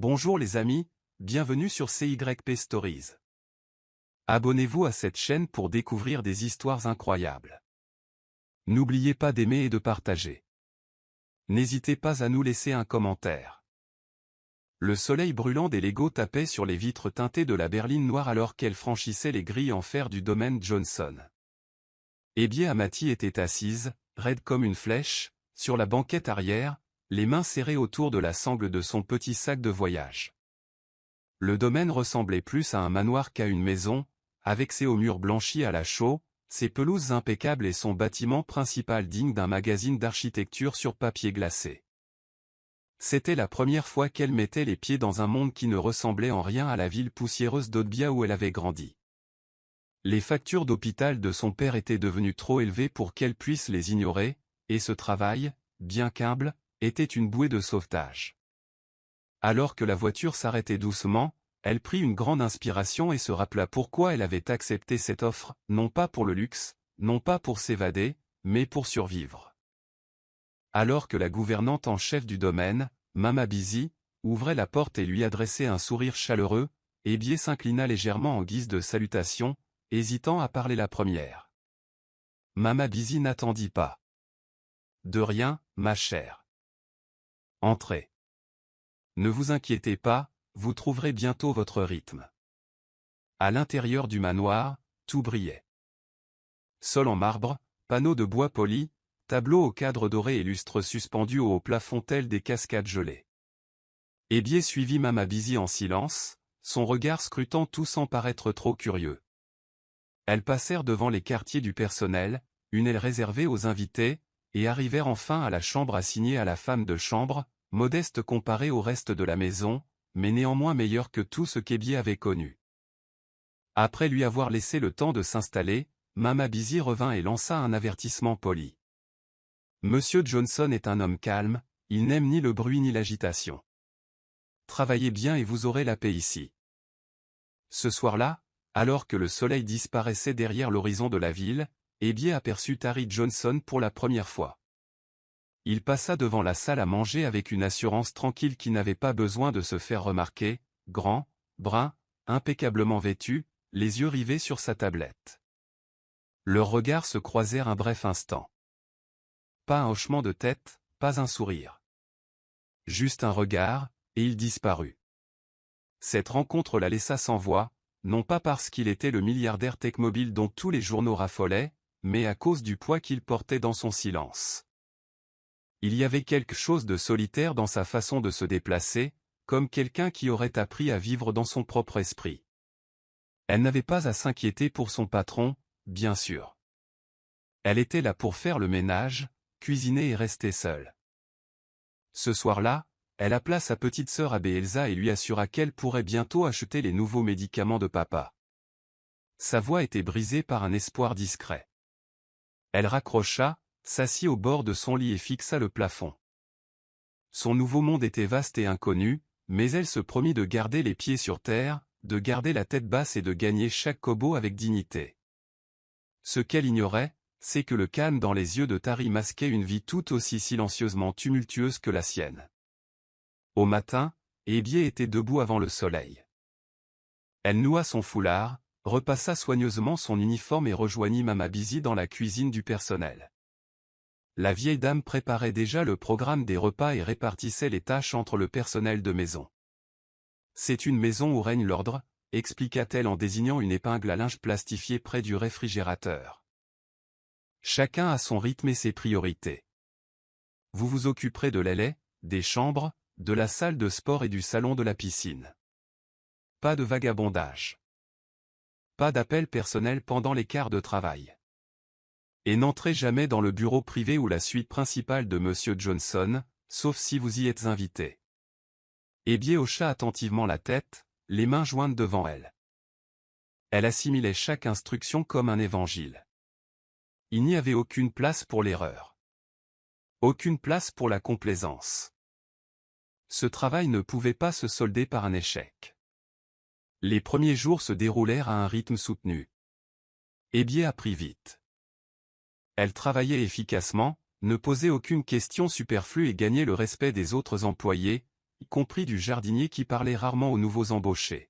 Bonjour les amis, bienvenue sur CYP Stories. Abonnez-vous à cette chaîne pour découvrir des histoires incroyables. N'oubliez pas d'aimer et de partager. N'hésitez pas à nous laisser un commentaire. Le soleil brûlant des Legos tapait sur les vitres teintées de la berline noire alors qu'elle franchissait les grilles en fer du domaine Johnson. Abby Amati était assise, raide comme une flèche, sur la banquette arrière, les mains serrées autour de la sangle de son petit sac de voyage. Le domaine ressemblait plus à un manoir qu'à une maison, avec ses hauts murs blanchis à la chaux, ses pelouses impeccables et son bâtiment principal digne d'un magazine d'architecture sur papier glacé. C'était la première fois qu'elle mettait les pieds dans un monde qui ne ressemblait en rien à la ville poussiéreuse d'Otbia où elle avait grandi. Les factures d'hôpital de son père étaient devenues trop élevées pour qu'elle puisse les ignorer, et ce travail, bien qu'humble, était une bouée de sauvetage. Alors que la voiture s'arrêtait doucement, elle prit une grande inspiration et se rappela pourquoi elle avait accepté cette offre, non pas pour le luxe, non pas pour s'évader, mais pour survivre. Alors que la gouvernante en chef du domaine, Mama Busy, ouvrait la porte et lui adressait un sourire chaleureux, Abby s'inclina légèrement en guise de salutation, hésitant à parler la première. Mama Busy n'attendit pas. « De rien, ma chère. Entrez. Ne vous inquiétez pas, vous trouverez bientôt votre rythme. » À l'intérieur du manoir, tout brillait. Sol en marbre, panneaux de bois poli, tableaux au cadre doré et lustres suspendus au haut plafond tels des cascades gelées. Abby suivit Mama Busy en silence, son regard scrutant tout sans paraître trop curieux. Elles passèrent devant les quartiers du personnel, une aile réservée aux invités, et arrivèrent enfin à la chambre assignée à la femme de chambre, modeste comparée au reste de la maison, mais néanmoins meilleure que tout ce qu'Abby avait connu. Après lui avoir laissé le temps de s'installer, Mama Busy revint et lança un avertissement poli. « Monsieur Johnson est un homme calme, il n'aime ni le bruit ni l'agitation. Travaillez bien et vous aurez la paix ici. » Ce soir-là, alors que le soleil disparaissait derrière l'horizon de la ville, Abby aperçut Harry Johnson pour la première fois. Il passa devant la salle à manger avec une assurance tranquille qui n'avait pas besoin de se faire remarquer, grand, brun, impeccablement vêtu, les yeux rivés sur sa tablette. Leurs regards se croisèrent un bref instant. Pas un hochement de tête, pas un sourire. Juste un regard, et il disparut. Cette rencontre la laissa sans voix, non pas parce qu'il était le milliardaire techmobile dont tous les journaux raffolaient, mais à cause du poids qu'il portait dans son silence. Il y avait quelque chose de solitaire dans sa façon de se déplacer, comme quelqu'un qui aurait appris à vivre dans son propre esprit. Elle n'avait pas à s'inquiéter pour son patron, bien sûr. Elle était là pour faire le ménage, cuisiner et rester seule. Ce soir-là, elle appela sa petite sœur Abby Elsa et lui assura qu'elle pourrait bientôt acheter les nouveaux médicaments de papa. Sa voix était brisée par un espoir discret. Elle raccrocha, s'assit au bord de son lit et fixa le plafond. Son nouveau monde était vaste et inconnu, mais elle se promit de garder les pieds sur terre, de garder la tête basse et de gagner chaque kobo avec dignité. Ce qu'elle ignorait, c'est que le calme dans les yeux de Tari masquait une vie tout aussi silencieusement tumultueuse que la sienne. Au matin, Abby était debout avant le soleil. Elle noua son foulard, repassa soigneusement son uniforme et rejoignit Mama Busy dans la cuisine du personnel. La vieille dame préparait déjà le programme des repas et répartissait les tâches entre le personnel de maison. « C'est une maison où règne l'ordre », expliqua-t-elle en désignant une épingle à linge plastifiée près du réfrigérateur. « Chacun a son rythme et ses priorités. Vous vous occuperez de l'aile, des chambres, de la salle de sport et du salon de la piscine. Pas de vagabondage. Pas d'appel personnel pendant les quarts de travail. Et n'entrez jamais dans le bureau privé ou la suite principale de Monsieur Johnson, sauf si vous y êtes invité. » Abby hocha attentivement la tête, les mains jointes devant elle. Elle assimilait chaque instruction comme un évangile. Il n'y avait aucune place pour l'erreur. Aucune place pour la complaisance. Ce travail ne pouvait pas se solder par un échec. Les premiers jours se déroulèrent à un rythme soutenu. Abby apprit vite. Elle travaillait efficacement, ne posait aucune question superflue et gagnait le respect des autres employés, y compris du jardinier qui parlait rarement aux nouveaux embauchés.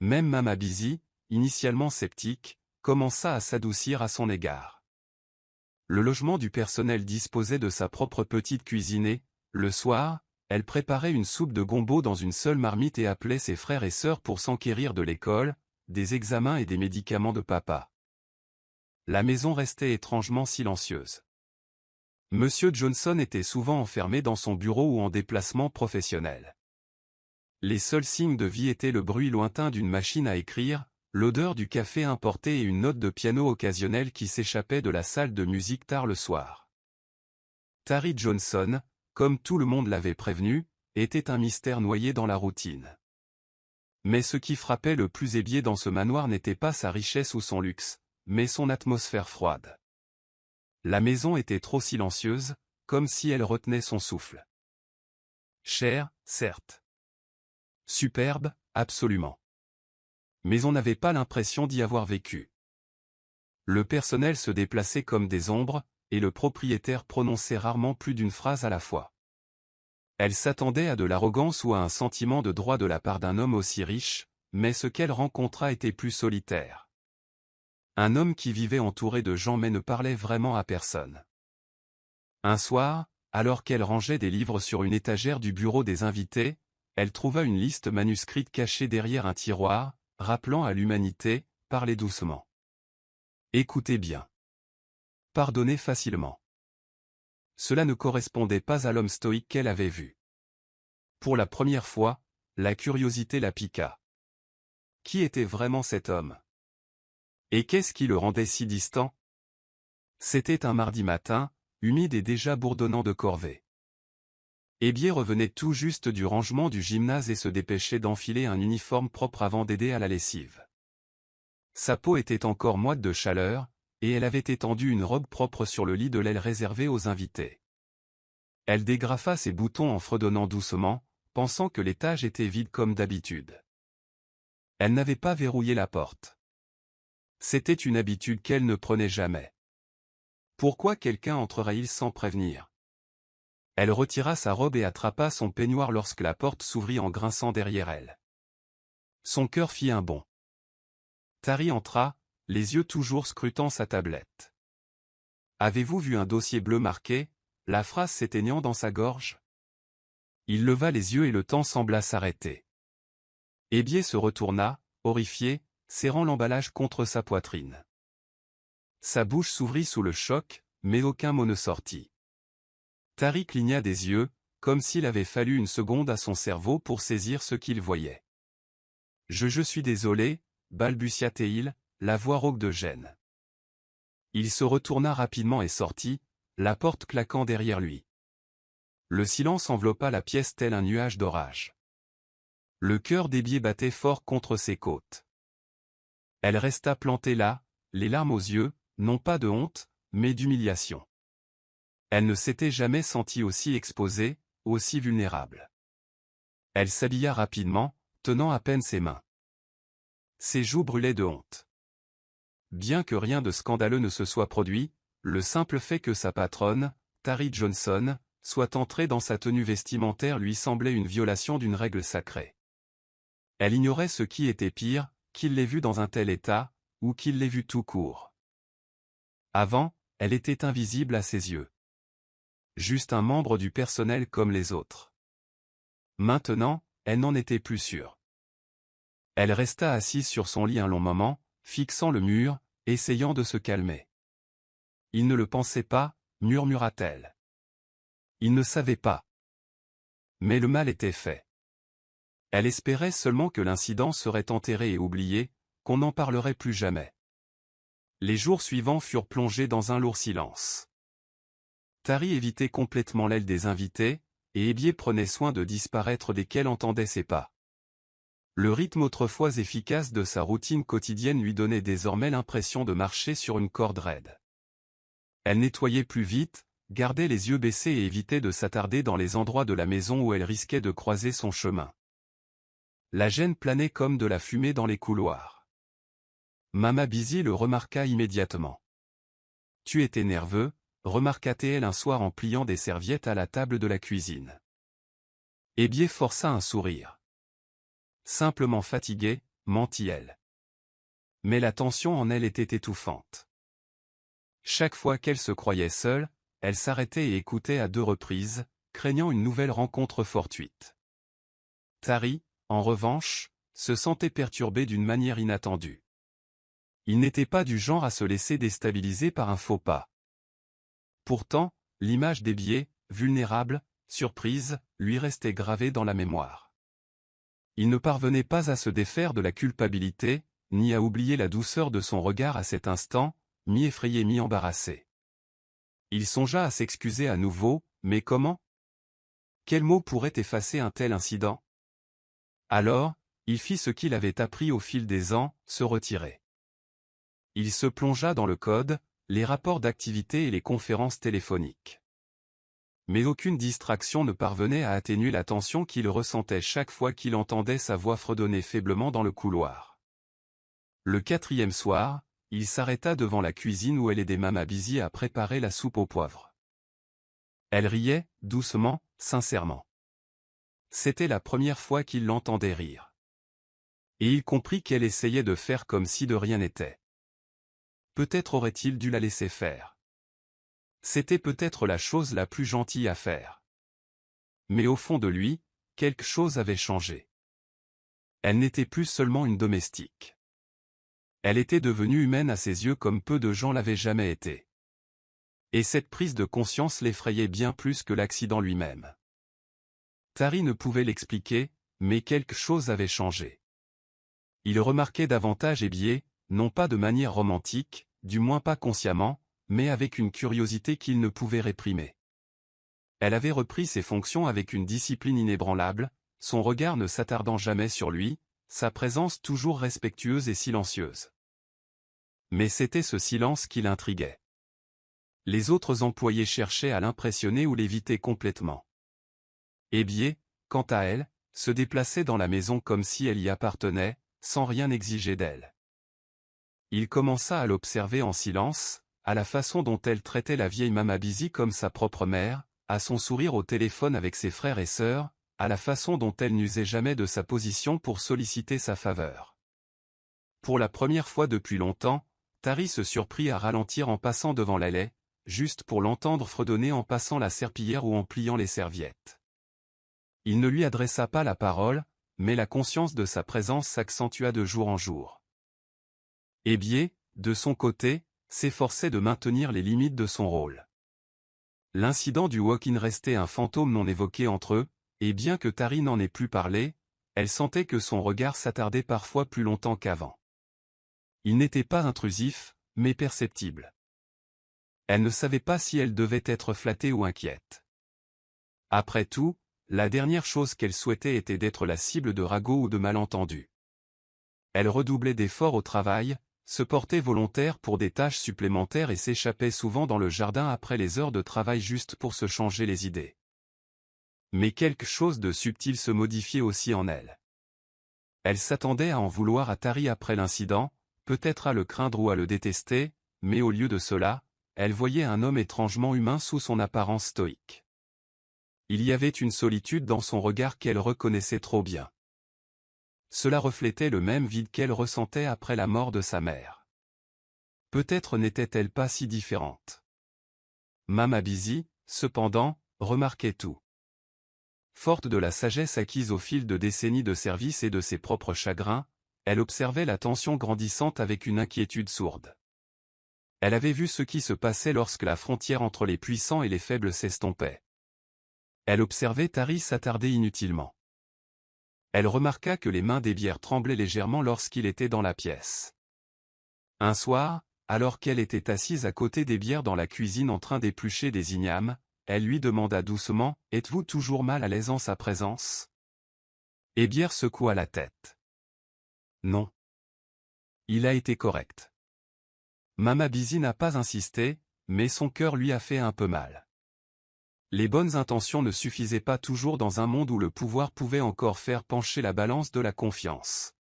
Même Mama Busy, initialement sceptique, commença à s'adoucir à son égard. Le logement du personnel disposait de sa propre petite cuisine et, le soir, elle préparait une soupe de gombo dans une seule marmite et appelait ses frères et sœurs pour s'enquérir de l'école, des examens et des médicaments de papa. La maison restait étrangement silencieuse. Monsieur Johnson était souvent enfermé dans son bureau ou en déplacement professionnel. Les seuls signes de vie étaient le bruit lointain d'une machine à écrire, l'odeur du café importé et une note de piano occasionnelle qui s'échappait de la salle de musique tard le soir. Tari Johnson, comme tout le monde l'avait prévenu, était un mystère noyé dans la routine. Mais ce qui frappait le plus ébié dans ce manoir n'était pas sa richesse ou son luxe, mais son atmosphère froide. La maison était trop silencieuse, comme si elle retenait son souffle. Cher, certes. Superbe, absolument. Mais on n'avait pas l'impression d'y avoir vécu. Le personnel se déplaçait comme des ombres, et le propriétaire prononçait rarement plus d'une phrase à la fois. Elle s'attendait à de l'arrogance ou à un sentiment de droit de la part d'un homme aussi riche, mais ce qu'elle rencontra était plus solitaire. Un homme qui vivait entouré de gens mais ne parlait vraiment à personne. Un soir, alors qu'elle rangeait des livres sur une étagère du bureau des invités, elle trouva une liste manuscrite cachée derrière un tiroir, rappelant à l'humanité, parlez doucement. Écoutez bien. Pardonnez facilement. Cela ne correspondait pas à l'homme stoïque qu'elle avait vu. Pour la première fois, la curiosité la piqua. Qui était vraiment cet homme? Et qu'est-ce qui le rendait si distant? C'était un mardi matin, humide et déjà bourdonnant de corvée. Hébier revenait tout juste du rangement du gymnase et se dépêchait d'enfiler un uniforme propre avant d'aider à la lessive. Sa peau était encore moite de chaleur, et elle avait étendu une robe propre sur le lit de l'aile réservé aux invités. Elle dégrafa ses boutons en fredonnant doucement, pensant que l'étage était vide comme d'habitude. Elle n'avait pas verrouillé la porte. C'était une habitude qu'elle ne prenait jamais. Pourquoi quelqu'un entrerait-il sans prévenir? Elle retira sa robe et attrapa son peignoir lorsque la porte s'ouvrit en grinçant derrière elle. Son cœur fit un bond. Tari entra, les yeux toujours scrutant sa tablette. « Avez-vous vu un dossier bleu marqué ?» La phrase s'éteignant dans sa gorge. Il leva les yeux et le temps sembla s'arrêter. Hébier se retourna, horrifié, serrant l'emballage contre sa poitrine. Sa bouche s'ouvrit sous le choc, mais aucun mot ne sortit. Tari cligna des yeux, comme s'il avait fallu une seconde à son cerveau pour saisir ce qu'il voyait. « Je suis désolé, balbutia-t-il, la voix rauque de gêne. Il se retourna rapidement et sortit, la porte claquant derrière lui. Le silence enveloppa la pièce tel un nuage d'orage. Le cœur d'Hébier battait fort contre ses côtes. Elle resta plantée là, les larmes aux yeux, non pas de honte, mais d'humiliation. Elle ne s'était jamais sentie aussi exposée, aussi vulnérable. Elle s'habilla rapidement, tenant à peine ses mains. Ses joues brûlaient de honte. Bien que rien de scandaleux ne se soit produit, le simple fait que sa patronne, Tari Johnson, soit entrée dans sa tenue vestimentaire lui semblait une violation d'une règle sacrée. Elle ignorait ce qui était pire, qu'il l'ait vue dans un tel état, ou qu'il l'ait vue tout court. Avant, elle était invisible à ses yeux. Juste un membre du personnel comme les autres. Maintenant, elle n'en était plus sûre. Elle resta assise sur son lit un long moment, fixant le mur, essayant de se calmer. Il ne le pensait pas, murmura-t-elle. Il ne savait pas. Mais le mal était fait. Elle espérait seulement que l'incident serait enterré et oublié, qu'on n'en parlerait plus jamais. Les jours suivants furent plongés dans un lourd silence. Tari évitait complètement l'aile des invités, et Hébier prenait soin de disparaître dès qu'elle entendait ses pas. Le rythme autrefois efficace de sa routine quotidienne lui donnait désormais l'impression de marcher sur une corde raide. Elle nettoyait plus vite, gardait les yeux baissés et évitait de s'attarder dans les endroits de la maison où elle risquait de croiser son chemin. La gêne planait comme de la fumée dans les couloirs. Mama Busy le remarqua immédiatement. « Tu étais nerveux » remarqua-t-elle un soir en pliant des serviettes à la table de la cuisine. Ebié força un sourire. Simplement fatiguée, mentit-elle. Mais la tension en elle était étouffante. Chaque fois qu'elle se croyait seule, elle s'arrêtait et écoutait à 2 reprises, craignant une nouvelle rencontre fortuite. Tari, en revanche, se sentait perturbé d'une manière inattendue. Il n'était pas du genre à se laisser déstabiliser par un faux pas. Pourtant, l'image d'Ebié, vulnérable, surprise, lui restait gravée dans la mémoire. Il ne parvenait pas à se défaire de la culpabilité, ni à oublier la douceur de son regard à cet instant, mi-effrayé mi-embarrassé. Il songea à s'excuser à nouveau, mais comment? Quel mot pourrait effacer un tel incident? Alors, il fit ce qu'il avait appris au fil des ans, se retirer. Il se plongea dans le code, les rapports d'activité et les conférences téléphoniques. Mais aucune distraction ne parvenait à atténuer la tension qu'il ressentait chaque fois qu'il entendait sa voix fredonner faiblement dans le couloir. Le 4e soir, il s'arrêta devant la cuisine où elle aidait Mama Busy à préparer la soupe aux poivres. Elle riait, doucement, sincèrement. C'était la première fois qu'il l'entendait rire. Et il comprit qu'elle essayait de faire comme si de rien n'était. Peut-être aurait-il dû la laisser faire. C'était peut-être la chose la plus gentille à faire. Mais au fond de lui, quelque chose avait changé. Elle n'était plus seulement une domestique. Elle était devenue humaine à ses yeux comme peu de gens l'avaient jamais été. Et cette prise de conscience l'effrayait bien plus que l'accident lui-même. Tari ne pouvait l'expliquer, mais quelque chose avait changé. Il remarquait davantage Ebié, non pas de manière romantique, du moins pas consciemment, mais avec une curiosité qu'il ne pouvait réprimer. Elle avait repris ses fonctions avec une discipline inébranlable, son regard ne s'attardant jamais sur lui, sa présence toujours respectueuse et silencieuse. Mais c'était ce silence qui l'intriguait. Les autres employés cherchaient à l'impressionner ou l'éviter complètement. Ebié, quant à elle, se déplaçait dans la maison comme si elle y appartenait, sans rien exiger d'elle. Il commença à l'observer en silence, à la façon dont elle traitait la vieille Mama Busy comme sa propre mère, à son sourire au téléphone avec ses frères et sœurs, à la façon dont elle n'usait jamais de sa position pour solliciter sa faveur. Pour la première fois depuis longtemps, Tari se surprit à ralentir en passant devant l'allée, juste pour l'entendre fredonner en passant la serpillière ou en pliant les serviettes. Il ne lui adressa pas la parole, mais la conscience de sa présence s'accentua de jour en jour. Ebié, de son côté, s'efforçait de maintenir les limites de son rôle. L'incident du walk-in restait un fantôme non évoqué entre eux, et bien que Tari n'en ait plus parlé, elle sentait que son regard s'attardait parfois plus longtemps qu'avant. Il n'était pas intrusif, mais perceptible. Elle ne savait pas si elle devait être flattée ou inquiète. Après tout, la dernière chose qu'elle souhaitait était d'être la cible de ragots ou de malentendus. Elle redoublait d'efforts au travail, se portait volontaire pour des tâches supplémentaires et s'échappait souvent dans le jardin après les heures de travail juste pour se changer les idées. Mais quelque chose de subtil se modifiait aussi en elle. Elle s'attendait à en vouloir à Tari après l'incident, peut-être à le craindre ou à le détester, mais au lieu de cela, elle voyait un homme étrangement humain sous son apparence stoïque. Il y avait une solitude dans son regard qu'elle reconnaissait trop bien. Cela reflétait le même vide qu'elle ressentait après la mort de sa mère. Peut-être n'était-elle pas si différente. Mama Busy, cependant, remarquait tout. Forte de la sagesse acquise au fil de décennies de service et de ses propres chagrins, elle observait la tension grandissante avec une inquiétude sourde. Elle avait vu ce qui se passait lorsque la frontière entre les puissants et les faibles s'estompait. Elle observait Tari s'attarder inutilement. Elle remarqua que les mains d'Ebié tremblaient légèrement lorsqu'il était dans la pièce. Un soir, alors qu'elle était assise à côté d'Ebié dans la cuisine en train d'éplucher des ignames, elle lui demanda doucement « Êtes-vous toujours mal à l'aise en sa présence ?» Ebié secoua la tête. « Non. Il a été correct. » Mama Busy n'a pas insisté, mais son cœur lui a fait un peu mal. Les bonnes intentions ne suffisaient pas toujours dans un monde où le pouvoir pouvait encore faire pencher la balance de la confiance.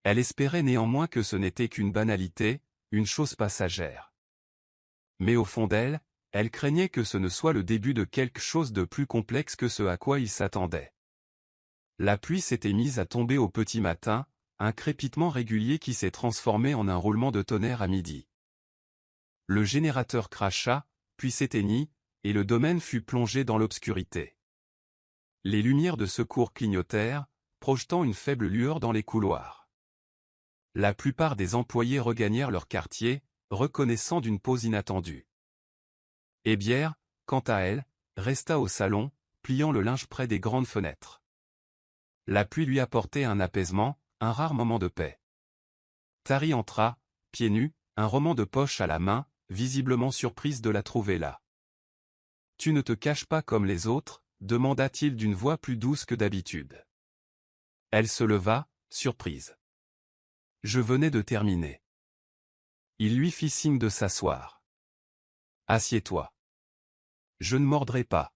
Elle espérait néanmoins que ce n'était qu'une banalité, une chose passagère. Mais au fond d'elle, elle craignait que ce ne soit le début de quelque chose de plus complexe que ce à quoi il s'attendait. La pluie s'était mise à tomber au petit matin, un crépitement régulier qui s'est transformé en un roulement de tonnerre à midi. Le générateur cracha, puis s'éteignit, et le domaine fut plongé dans l'obscurité. Les lumières de secours clignotèrent, projetant une faible lueur dans les couloirs. La plupart des employés regagnèrent leur quartier, reconnaissant d'une pause inattendue. Hébière, quant à elle, resta au salon, pliant le linge près des grandes fenêtres. La pluie lui apportait un apaisement, un rare moment de paix. Tari entra, pieds nus, un roman de poche à la main, visiblement surprise de la trouver là. « Tu ne te caches pas comme les autres ?» demanda-t-il d'une voix plus douce que d'habitude. Elle se leva, surprise. « Je venais de terminer. » Il lui fit signe de s'asseoir. « Assieds-toi. »« Je ne mordrai pas. »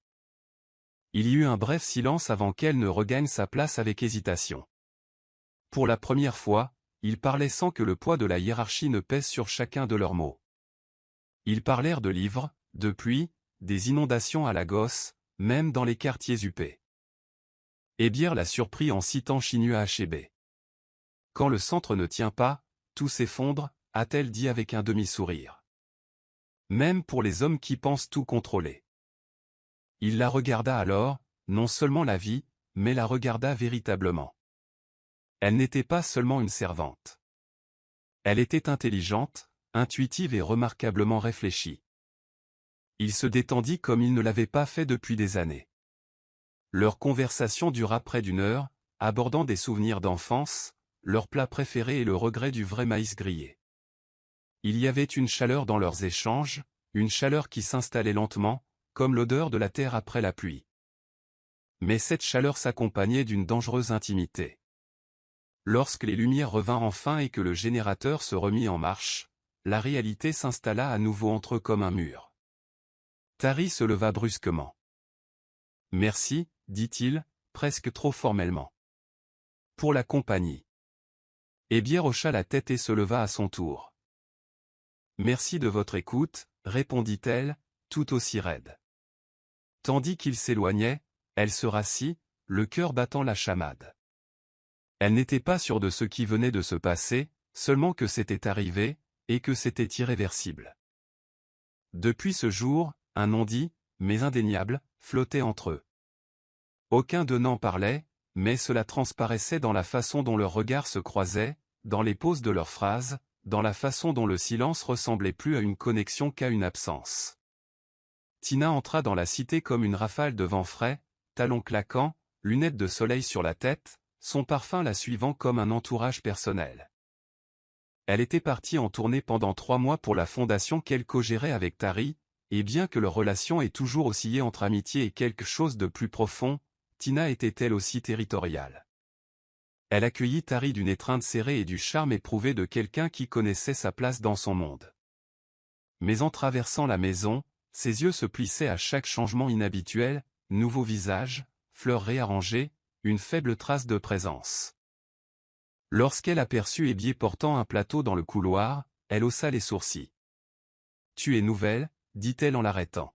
Il y eut un bref silence avant qu'elle ne regagne sa place avec hésitation. Pour la première fois, ils parlaient sans que le poids de la hiérarchie ne pèse sur chacun de leurs mots. Ils parlèrent de livres, de pluie, des inondations à Lagos, même dans les quartiers huppés. Hébière la surprit en citant Chinua Achebe. « Quand le centre ne tient pas, tout s'effondre », a-t-elle dit avec un demi-sourire. Même pour les hommes qui pensent tout contrôler. Il la regarda alors, non seulement la vit, mais la regarda véritablement. Elle n'était pas seulement une servante. Elle était intelligente, intuitive et remarquablement réfléchie. Il se détendit comme il ne l'avait pas fait depuis des années. Leur conversation dura près d'une heure, abordant des souvenirs d'enfance, leurs plats préférés et le regret du vrai maïs grillé. Il y avait une chaleur dans leurs échanges, une chaleur qui s'installait lentement, comme l'odeur de la terre après la pluie. Mais cette chaleur s'accompagnait d'une dangereuse intimité. Lorsque les lumières revinrent enfin et que le générateur se remit en marche, la réalité s'installa à nouveau entre eux comme un mur. Tari se leva brusquement. « Merci, » dit-il, presque trop formellement. « Pour la compagnie. » Hébière hocha la tête et se leva à son tour. « Merci de votre écoute, » répondit-elle, tout aussi raide. Tandis qu'il s'éloignait, elle se rassit, le cœur battant la chamade. Elle n'était pas sûre de ce qui venait de se passer, seulement que c'était arrivé, et que c'était irréversible. Depuis ce jour, un non-dit, mais indéniable, flottait entre eux. Aucun d'eux n'en parlait, mais cela transparaissait dans la façon dont leurs regards se croisaient, dans les pauses de leurs phrases, dans la façon dont le silence ressemblait plus à une connexion qu'à une absence. Tina entra dans la cité comme une rafale de vent frais, talons claquants, lunettes de soleil sur la tête, son parfum la suivant comme un entourage personnel. Elle était partie en tournée pendant 3 mois pour la fondation qu'elle co-gérait avec Tari, et bien que leur relation ait toujours oscillé entre amitié et quelque chose de plus profond, Tina était elle aussi territoriale. Elle accueillit Tari d'une étreinte serrée et du charme éprouvé de quelqu'un qui connaissait sa place dans son monde. Mais en traversant la maison, ses yeux se plissaient à chaque changement inhabituel, nouveau visage, fleurs réarrangées, une faible trace de présence. Lorsqu'elle aperçut Hébier portant un plateau dans le couloir, elle haussa les sourcils. « Tu es nouvelle ?» dit-elle en l'arrêtant.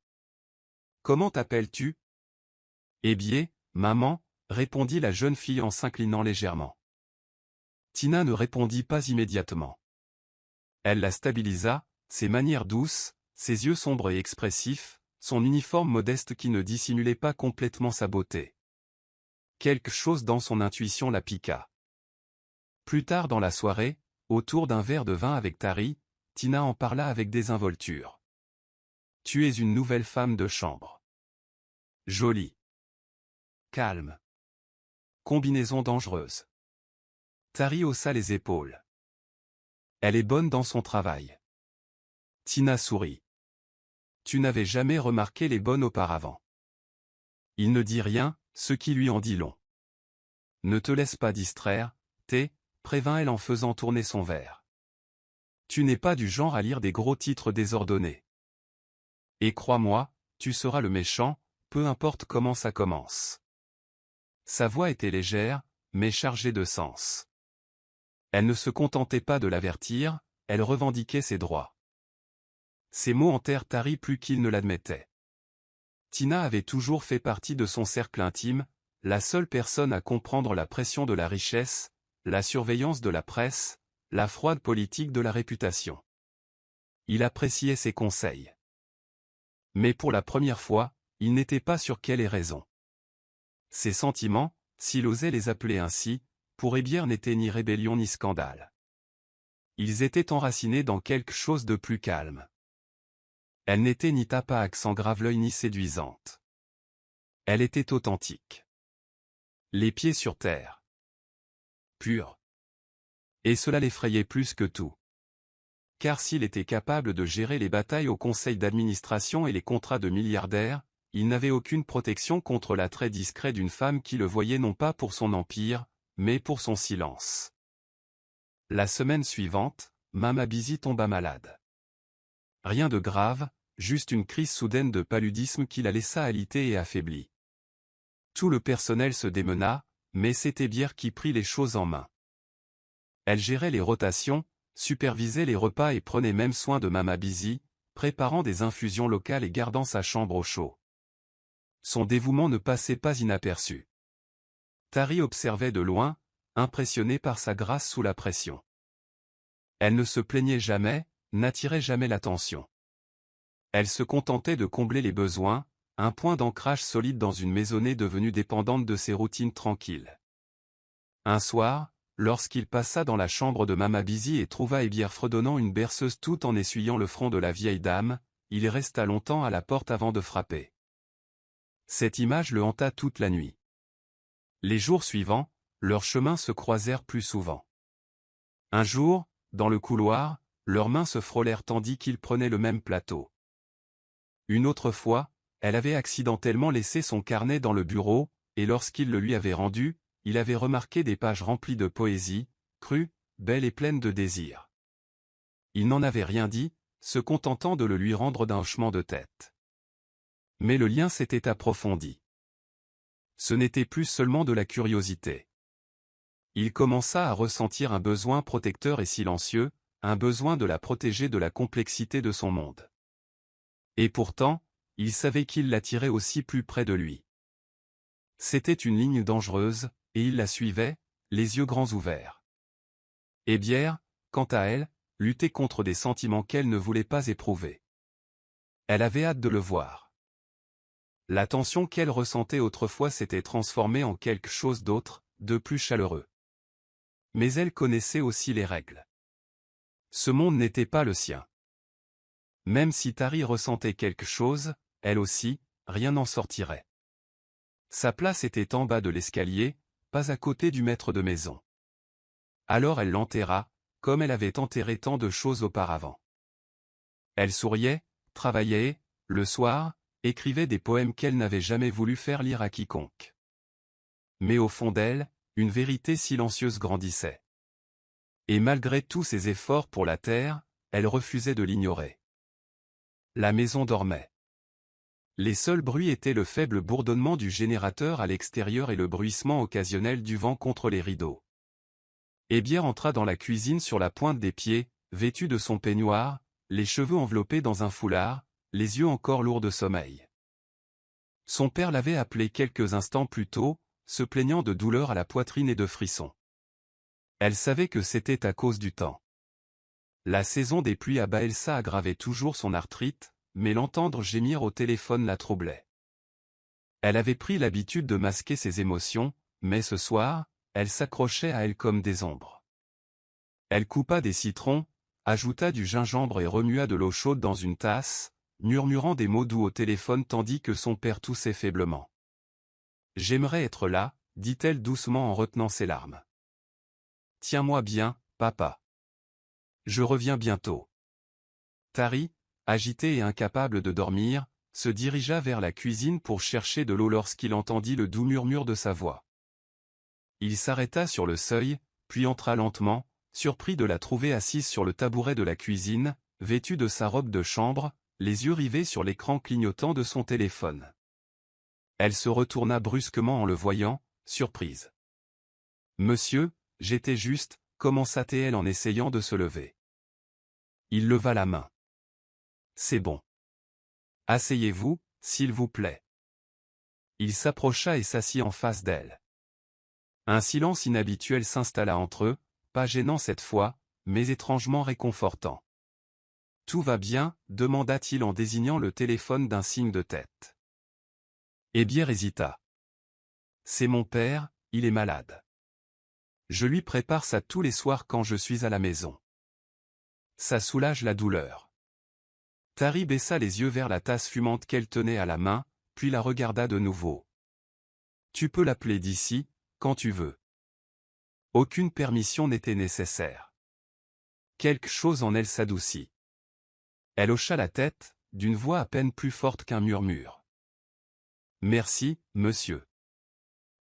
« Comment t'appelles-tu » ? « Hébier, maman » répondit la jeune fille en s'inclinant légèrement. Tina ne répondit pas immédiatement. Elle la stabilisa, ses manières douces, ses yeux sombres et expressifs, son uniforme modeste qui ne dissimulait pas complètement sa beauté. Quelque chose dans son intuition la piqua. Plus tard dans la soirée, autour d'un verre de vin avec Tari, Tina en parla avec désinvolture. « Tu es une nouvelle femme de chambre. Jolie. Calme. Combinaison dangereuse. » Tari haussa les épaules. « Elle est bonne dans son travail. » Tina sourit. « Tu n'avais jamais remarqué les bonnes auparavant. » Il ne dit rien, ce qui lui en dit long. « Ne te laisse pas distraire, T, prévint-elle en faisant tourner son verre. Tu n'es pas du genre à lire des gros titres désordonnés. Et crois-moi, tu seras le méchant, peu importe comment ça commence. Sa voix était légère, mais chargée de sens. Elle ne se contentait pas de l'avertir, elle revendiquait ses droits. Ces mots hantèrent Tari plus qu'il ne l'admettait. Tina avait toujours fait partie de son cercle intime, la seule personne à comprendre la pression de la richesse, la surveillance de la presse, la froide politique de la réputation. Il appréciait ses conseils. Mais pour la première fois, il n'était pas sûr quelle ait raison. Ses sentiments, s'il osait les appeler ainsi, pour Ebière n'étaient ni rébellion ni scandale. Ils étaient enracinés dans quelque chose de plus calme. Elle n'était ni tape à accent grave-l'œil ni séduisante. Elle était authentique. Les pieds sur terre. Pure. Et cela l'effrayait plus que tout. Car s'il était capable de gérer les batailles au conseil d'administration et les contrats de milliardaires, il n'avait aucune protection contre l'attrait discret d'une femme qui le voyait non pas pour son empire, mais pour son silence. La semaine suivante, Mama Busy tomba malade. Rien de grave, juste une crise soudaine de paludisme qui la laissa alitée et affaiblie. Tout le personnel se démena, mais c'était Ebière qui prit les choses en main. Elle gérait les rotations, supervisait les repas et prenait même soin de Mama Busy, préparant des infusions locales et gardant sa chambre au chaud. Son dévouement ne passait pas inaperçu. Tari observait de loin, impressionné par sa grâce sous la pression. Elle ne se plaignait jamais, n'attirait jamais l'attention. Elle se contentait de combler les besoins, un point d'ancrage solide dans une maisonnée devenue dépendante de ses routines tranquilles. Un soir, lorsqu'il passa dans la chambre de Mama Busy et trouva Ebière fredonnant une berceuse tout en essuyant le front de la vieille dame, il resta longtemps à la porte avant de frapper. Cette image le hanta toute la nuit. Les jours suivants, leurs chemins se croisèrent plus souvent. Un jour, dans le couloir, leurs mains se frôlèrent tandis qu'ils prenaient le même plateau. Une autre fois, elle avait accidentellement laissé son carnet dans le bureau, et lorsqu'il le lui avait rendu, il avait remarqué des pages remplies de poésie, crues, belles et pleines de désir. Il n'en avait rien dit, se contentant de le lui rendre d'un hochement de tête. Mais le lien s'était approfondi. Ce n'était plus seulement de la curiosité. Il commença à ressentir un besoin protecteur et silencieux, un besoin de la protéger de la complexité de son monde. Et pourtant, il savait qu'il l'attirait aussi plus près de lui. C'était une ligne dangereuse, et il la suivait, les yeux grands ouverts. Ebière, quant à elle, luttait contre des sentiments qu'elle ne voulait pas éprouver. Elle avait hâte de le voir. La tension qu'elle ressentait autrefois s'était transformée en quelque chose d'autre, de plus chaleureux. Mais elle connaissait aussi les règles. Ce monde n'était pas le sien. Même si Tari ressentait quelque chose, elle aussi, rien n'en sortirait. Sa place était en bas de l'escalier, pas à côté du maître de maison. Alors elle l'enterra, comme elle avait enterré tant de choses auparavant. Elle souriait, travaillait, le soir, écrivait des poèmes qu'elle n'avait jamais voulu faire lire à quiconque. Mais au fond d'elle, une vérité silencieuse grandissait. Et malgré tous ses efforts pour la taire, elle refusait de l'ignorer. La maison dormait. Les seuls bruits étaient le faible bourdonnement du générateur à l'extérieur et le bruissement occasionnel du vent contre les rideaux. Ebière entra dans la cuisine sur la pointe des pieds, vêtue de son peignoir, les cheveux enveloppés dans un foulard, les yeux encore lourds de sommeil. Son père l'avait appelée quelques instants plus tôt, se plaignant de douleurs à la poitrine et de frissons. Elle savait que c'était à cause du temps. La saison des pluies à Baelsa aggravait toujours son arthrite, mais l'entendre gémir au téléphone la troublait. Elle avait pris l'habitude de masquer ses émotions, mais ce soir, elle s'accrochait à elle comme des ombres. Elle coupa des citrons, ajouta du gingembre et remua de l'eau chaude dans une tasse, murmurant des mots doux au téléphone tandis que son père toussait faiblement. « J'aimerais être là, dit-elle doucement en retenant ses larmes. « Tiens-moi bien, papa. Je reviens bientôt. » Tari, agitée et incapable de dormir, se dirigea vers la cuisine pour chercher de l'eau lorsqu'il entendit le doux murmure de sa voix. Il s'arrêta sur le seuil, puis entra lentement, surpris de la trouver assise sur le tabouret de la cuisine, vêtue de sa robe de chambre, les yeux rivés sur l'écran clignotant de son téléphone. Elle se retourna brusquement en le voyant, surprise. « Monsieur, j'étais juste », commença-t-elle en essayant de se lever. Il leva la main. C'est bon. Asseyez-vous, s'il vous plaît. Il s'approcha et s'assit en face d'elle. Un silence inhabituel s'installa entre eux, pas gênant cette fois, mais étrangement réconfortant. « Tout va bien ?» demanda-t-il en désignant le téléphone d'un signe de tête. Ebière hésita. « C'est mon père, il est malade. Je lui prépare ça tous les soirs quand je suis à la maison. Ça soulage la douleur. » Tari baissa les yeux vers la tasse fumante qu'elle tenait à la main, puis la regarda de nouveau. « Tu peux l'appeler d'ici, quand tu veux. » Aucune permission n'était nécessaire. Quelque chose en elle s'adoucit. Elle hocha la tête, d'une voix à peine plus forte qu'un murmure. « Merci, monsieur. »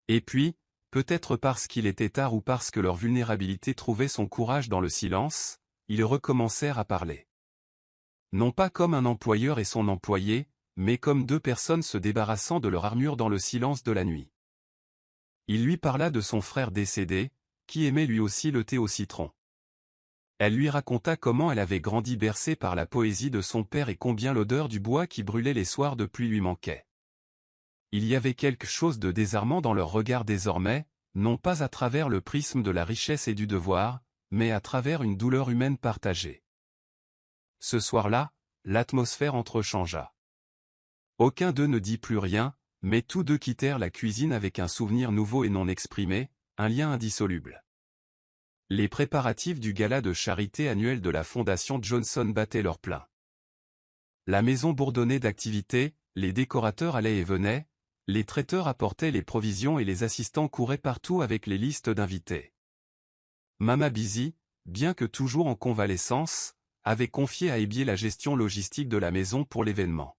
Et puis, peut-être parce qu'il était tard ou parce que leur vulnérabilité trouvait son courage dans le silence, ils recommencèrent à parler. Non pas comme un employeur et son employé, mais comme deux personnes se débarrassant de leur armure dans le silence de la nuit. Il lui parla de son frère décédé, qui aimait lui aussi le thé au citron. Elle lui raconta comment elle avait grandi bercée par la poésie de son père et combien l'odeur du bois qui brûlait les soirs de pluie lui manquait. Il y avait quelque chose de désarmant dans leur regard désormais, non pas à travers le prisme de la richesse et du devoir, mais à travers une douleur humaine partagée. Ce soir-là, l'atmosphère entrechangea. Aucun d'eux ne dit plus rien, mais tous deux quittèrent la cuisine avec un souvenir nouveau et non exprimé, un lien indissoluble. Les préparatifs du gala de charité annuel de la Fondation Johnson battaient leur plein. La maison bourdonnait d'activités, les décorateurs allaient et venaient, les traiteurs apportaient les provisions et les assistants couraient partout avec les listes d'invités. Mama Busy, bien que toujours en convalescence, avait confié à Ebier la gestion logistique de la maison pour l'événement.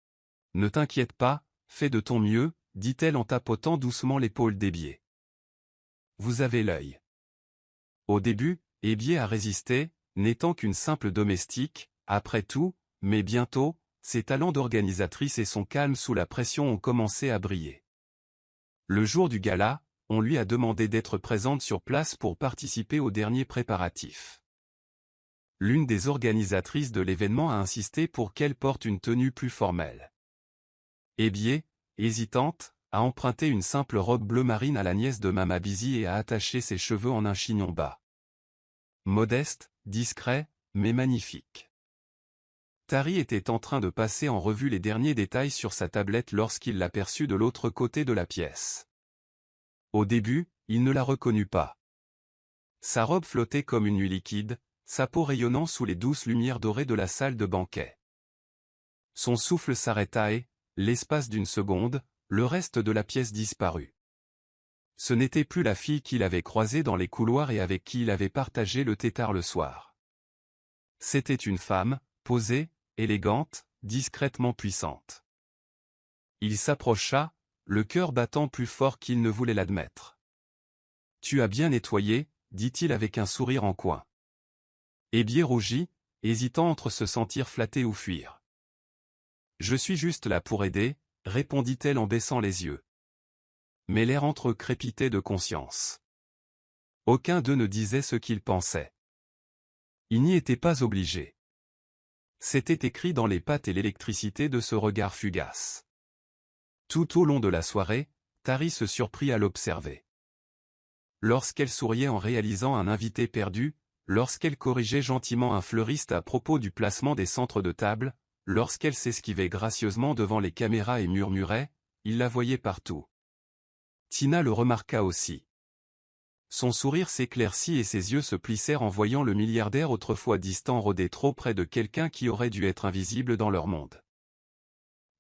« Ne t'inquiète pas, fais de ton mieux, » dit-elle en tapotant doucement l'épaule d'Ebier. « Vous avez l'œil. » Au début, Ebier a résisté, n'étant qu'une simple domestique, après tout, mais bientôt, ses talents d'organisatrice et son calme sous la pression ont commencé à briller. Le jour du gala, on lui a demandé d'être présente sur place pour participer aux derniers préparatifs. L'une des organisatrices de l'événement a insisté pour qu'elle porte une tenue plus formelle. Ebier, hésitante, a emprunté une simple robe bleu marine à la nièce de Mama Busy et a attaché ses cheveux en un chignon bas. Modeste, discret, mais magnifique. Tari était en train de passer en revue les derniers détails sur sa tablette lorsqu'il l'aperçut de l'autre côté de la pièce. Au début, il ne la reconnut pas. Sa robe flottait comme une nuit liquide, sa peau rayonnant sous les douces lumières dorées de la salle de banquet. Son souffle s'arrêta et, l'espace d'une seconde, le reste de la pièce disparut. Ce n'était plus la fille qu'il avait croisée dans les couloirs et avec qui il avait partagé le thé tard le soir. C'était une femme, posée, élégante, discrètement puissante. Il s'approcha, le cœur battant plus fort qu'il ne voulait l'admettre. « Tu as bien nettoyé » dit-il avec un sourire en coin. Ebier rougit, hésitant entre se sentir flatté ou fuir. « Je suis juste là pour aider » répondit-elle en baissant les yeux. Mais l'air entre eux crépitait de conscience. Aucun d'eux ne disait ce qu'il pensait. Il n'y était pas obligé. C'était écrit dans les pattes et l'électricité de ce regard fugace. Tout au long de la soirée, Tari se surprit à l'observer. Lorsqu'elle souriait en réalisant un invité perdu, lorsqu'elle corrigeait gentiment un fleuriste à propos du placement des centres de table, lorsqu'elle s'esquivait gracieusement devant les caméras et murmurait, il la voyait partout. Tina le remarqua aussi. Son sourire s'éclaircit et ses yeux se plissèrent en voyant le milliardaire autrefois distant rôder trop près de quelqu'un qui aurait dû être invisible dans leur monde.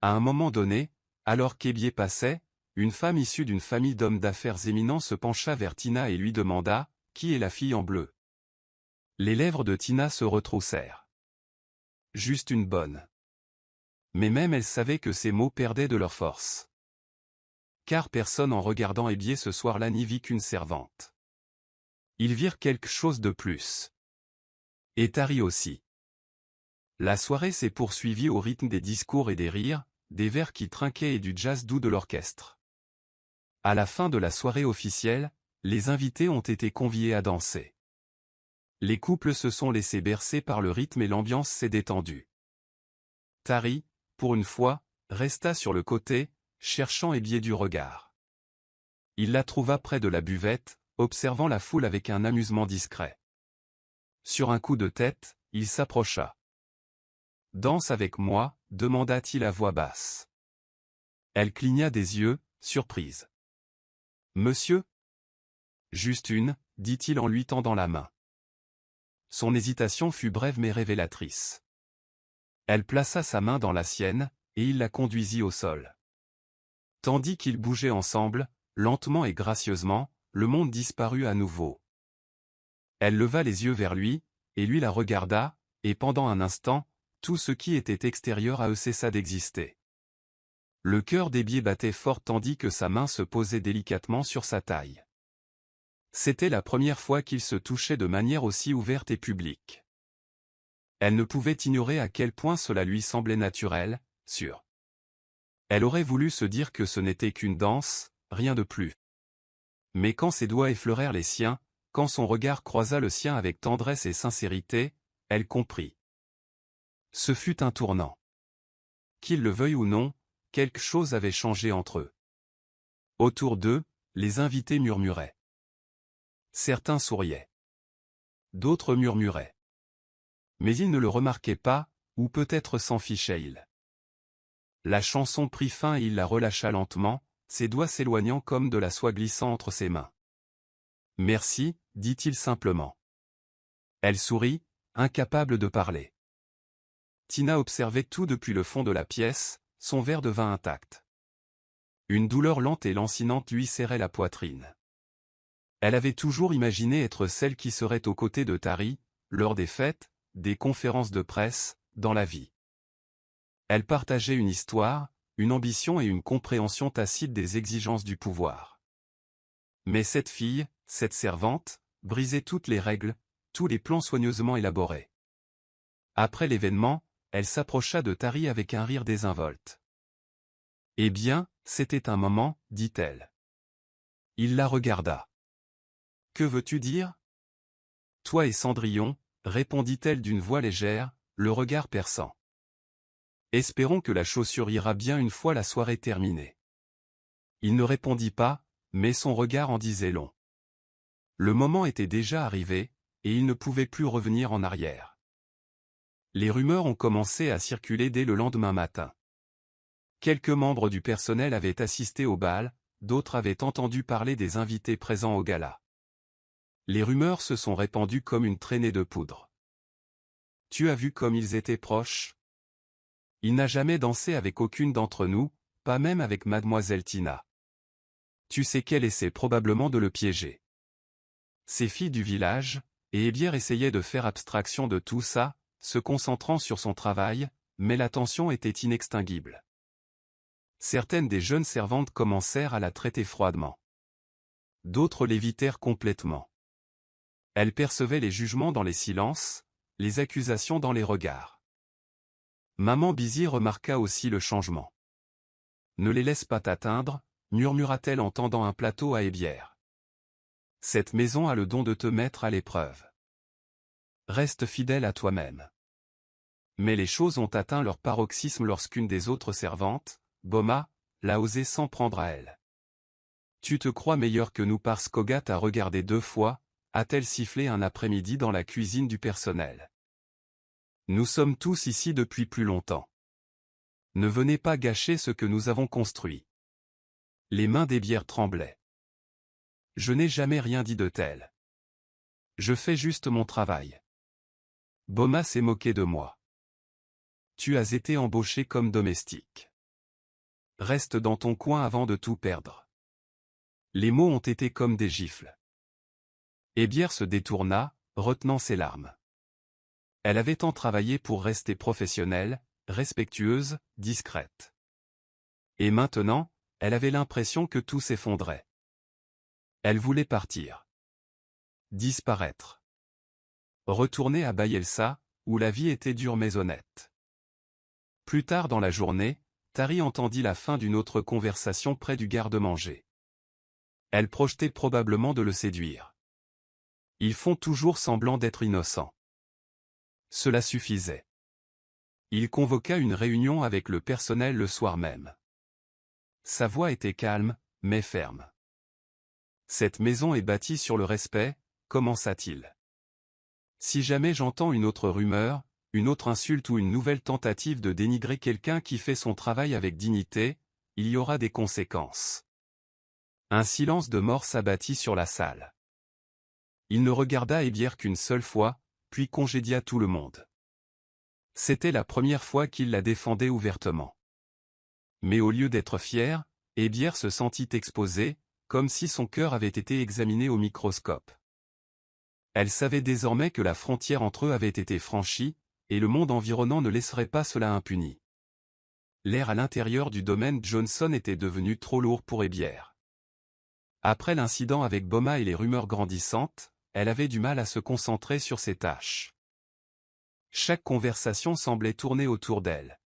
À un moment donné, alors qu'Ebier passait, une femme issue d'une famille d'hommes d'affaires éminents se pencha vers Tina et lui demanda « Qui est la fille en bleu ?» Les lèvres de Tina se retroussèrent. Juste une bonne. Mais même elle savait que ces mots perdaient de leur force. Car personne en regardant Ebier ce soir-là n'y vit qu'une servante. Ils virent quelque chose de plus. Et Tari aussi. La soirée s'est poursuivie au rythme des discours et des rires, des vers qui trinquaient et du jazz doux de l'orchestre. À la fin de la soirée officielle, les invités ont été conviés à danser. Les couples se sont laissés bercer par le rythme et l'ambiance s'est détendue. Tari, pour une fois, resta sur le côté, cherchant et biais du regard. Il la trouva près de la buvette, observant la foule avec un amusement discret. Sur un coup de tête, il s'approcha. « Danse avec moi » demanda-t-il à voix basse. Elle cligna des yeux, surprise. « Monsieur ?» ?»« Juste une, » dit-il en lui tendant la main. Son hésitation fut brève mais révélatrice. Elle plaça sa main dans la sienne, et il la conduisit au sol. Tandis qu'ils bougeaient ensemble, lentement et gracieusement, le monde disparut à nouveau. Elle leva les yeux vers lui, et lui la regarda, et pendant un instant, tout ce qui était extérieur à eux cessa d'exister. Le cœur d'Hébier battait fort tandis que sa main se posait délicatement sur sa taille. C'était la première fois qu'ils se touchaient de manière aussi ouverte et publique. Elle ne pouvait ignorer à quel point cela lui semblait naturel, sûr. Elle aurait voulu se dire que ce n'était qu'une danse, rien de plus. Mais quand ses doigts effleurèrent les siens, quand son regard croisa le sien avec tendresse et sincérité, elle comprit. Ce fut un tournant. Qu'il le veuille ou non, quelque chose avait changé entre eux. Autour d'eux, les invités murmuraient. Certains souriaient. D'autres murmuraient. Mais ils ne le remarquaient pas, ou peut-être s'en fichaient-ils. La chanson prit fin et il la relâcha lentement, ses doigts s'éloignant comme de la soie glissant entre ses mains. « Merci » dit-il simplement. Elle sourit, incapable de parler. Tina observait tout depuis le fond de la pièce, son verre devint intact. Une douleur lente et lancinante lui serrait la poitrine. Elle avait toujours imaginé être celle qui serait aux côtés de Tari, lors des fêtes, des conférences de presse, dans la vie. Elle partageait une histoire, une ambition et une compréhension tacite des exigences du pouvoir. Mais cette fille, cette servante, brisait toutes les règles, tous les plans soigneusement élaborés. Après l'événement, elle s'approcha de Tari avec un rire désinvolte. « Eh bien, c'était un moment, dit-elle. » Il la regarda. « Que veux-tu dire ? » « Toi et Cendrillon, » répondit-elle d'une voix légère, le regard perçant. « Espérons que la chaussure ira bien une fois la soirée terminée. » Il ne répondit pas, mais son regard en disait long. Le moment était déjà arrivé, et il ne pouvait plus revenir en arrière. Les rumeurs ont commencé à circuler dès le lendemain matin. Quelques membres du personnel avaient assisté au bal, d'autres avaient entendu parler des invités présents au gala. Les rumeurs se sont répandues comme une traînée de poudre. « Tu as vu comme ils étaient proches ? Il n'a jamais dansé avec aucune d'entre nous, pas même avec mademoiselle Tina. Tu sais qu'elle essaie probablement de le piéger. » Ces filles du village, et Hébière essayait de faire abstraction de tout ça, se concentrant sur son travail, mais la tension était inextinguible. Certaines des jeunes servantes commencèrent à la traiter froidement. D'autres l'évitèrent complètement. Elle percevait les jugements dans les silences, les accusations dans les regards. Maman Bizy remarqua aussi le changement. « Ne les laisse pas t'atteindre » murmura-t-elle en tendant un plateau à Hébière. « Cette maison a le don de te mettre à l'épreuve. Reste fidèle à toi-même. » Mais les choses ont atteint leur paroxysme lorsqu'une des autres servantes, Boma, l'a osé s'en prendre à elle. « Tu te crois meilleur que nous parce qu'Oga t'a regardé 2 fois » a-t-elle sifflé un après-midi dans la cuisine du personnel. « Nous sommes tous ici depuis plus longtemps. Ne venez pas gâcher ce que nous avons construit. » Les mains d'Hébière tremblaient. « Je n'ai jamais rien dit de tel. Je fais juste mon travail. Boma s'est moqué de moi. Tu as été embauché comme domestique. Reste dans ton coin avant de tout perdre. » Les mots ont été comme des gifles. Hébière se détourna, retenant ses larmes. Elle avait tant travaillé pour rester professionnelle, respectueuse, discrète. Et maintenant, elle avait l'impression que tout s'effondrait. Elle voulait partir. Disparaître. Retourner à Bayelsa, où la vie était dure mais honnête. Plus tard dans la journée, Tari entendit la fin d'une autre conversation près du garde-manger. Elle projetait probablement de le séduire. Ils font toujours semblant d'être innocents. Cela suffisait. Il convoqua une réunion avec le personnel le soir même. Sa voix était calme, mais ferme. « Cette maison est bâtie sur le respect », commença-t-il. « Si jamais j'entends une autre rumeur, une autre insulte ou une nouvelle tentative de dénigrer quelqu'un qui fait son travail avec dignité, il y aura des conséquences. » Un silence de mort s'abattit sur la salle. Il ne regarda Hébière qu'une seule fois, puis congédia tout le monde. C'était la première fois qu'il la défendait ouvertement. Mais au lieu d'être fier, Hébière se sentit exposée, comme si son cœur avait été examiné au microscope. Elle savait désormais que la frontière entre eux avait été franchie, et le monde environnant ne laisserait pas cela impuni. L'air à l'intérieur du domaine Johnson était devenu trop lourd pour Hébière. Après l'incident avec Boma et les rumeurs grandissantes, elle avait du mal à se concentrer sur ses tâches. Chaque conversation semblait tourner autour d'elle.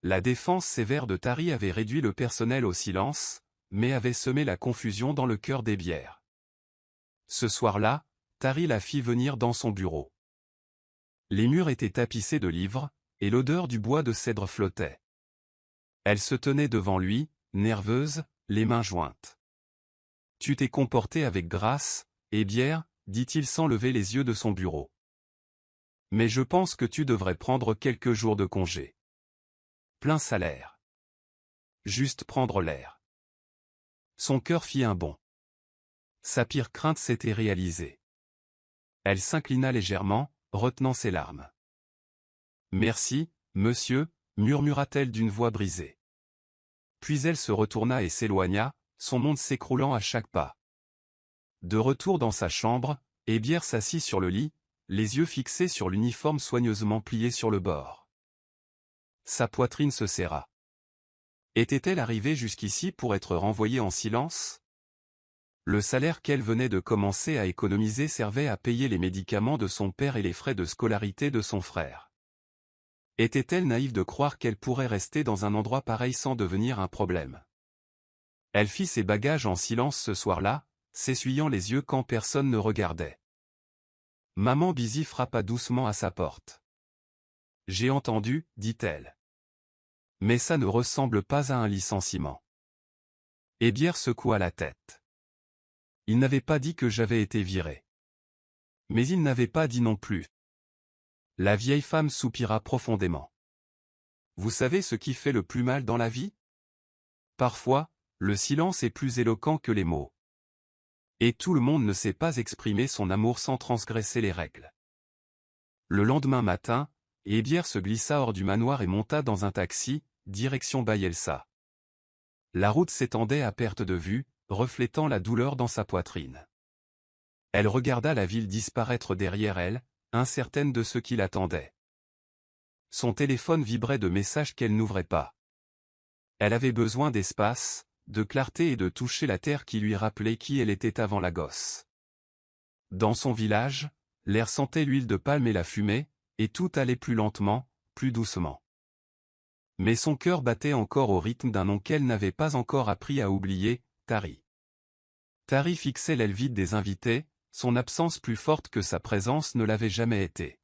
La défense sévère de Tari avait réduit le personnel au silence, mais avait semé la confusion dans le cœur d'Hébière. Ce soir-là, Tari la fit venir dans son bureau. Les murs étaient tapissés de livres, et l'odeur du bois de cèdre flottait. Elle se tenait devant lui, nerveuse, les mains jointes. « Tu t'es comporté avec grâce, Hébière, » dit-il sans lever les yeux de son bureau. « Mais je pense que tu devrais prendre quelques jours de congé. Plein salaire. Juste prendre l'air. » Son cœur fit un bond. Sa pire crainte s'était réalisée. Elle s'inclina légèrement, retenant ses larmes. « Merci, monsieur, » murmura-t-elle d'une voix brisée. Puis elle se retourna et s'éloigna, son monde s'écroulant à chaque pas. De retour dans sa chambre, Hébière s'assit sur le lit, les yeux fixés sur l'uniforme soigneusement plié sur le bord. Sa poitrine se serra. Était-elle arrivée jusqu'ici pour être renvoyée en silence? Le salaire qu'elle venait de commencer à économiser servait à payer les médicaments de son père et les frais de scolarité de son frère. Était-elle naïve de croire qu'elle pourrait rester dans un endroit pareil sans devenir un problème? Elle fit ses bagages en silence ce soir-là, s'essuyant les yeux quand personne ne regardait. Maman Busy frappa doucement à sa porte. « J'ai entendu, » dit-elle. « Mais ça ne ressemble pas à un licenciement. » Hébière secoua la tête. Il n'avait pas dit que j'avais été viré. Mais il n'avait pas dit non plus. La vieille femme soupira profondément. Vous savez ce qui fait le plus mal dans la vie? Parfois, le silence est plus éloquent que les mots. Et tout le monde ne sait pas exprimer son amour sans transgresser les règles. Le lendemain matin, Hébière se glissa hors du manoir et monta dans un taxi, direction Bayelsa. La route s'étendait à perte de vue, reflétant la douleur dans sa poitrine. Elle regarda la ville disparaître derrière elle, incertaine de ce qui l'attendait. Son téléphone vibrait de messages qu'elle n'ouvrait pas. Elle avait besoin d'espace, de clarté et de toucher la terre qui lui rappelait qui elle était avant la gosse. Dans son village, l'air sentait l'huile de palme et la fumée, et tout allait plus lentement, plus doucement. Mais son cœur battait encore au rythme d'un nom qu'elle n'avait pas encore appris à oublier, Tari. Tari fixait l'aile vide des invités, son absence plus forte que sa présence ne l'avait jamais été.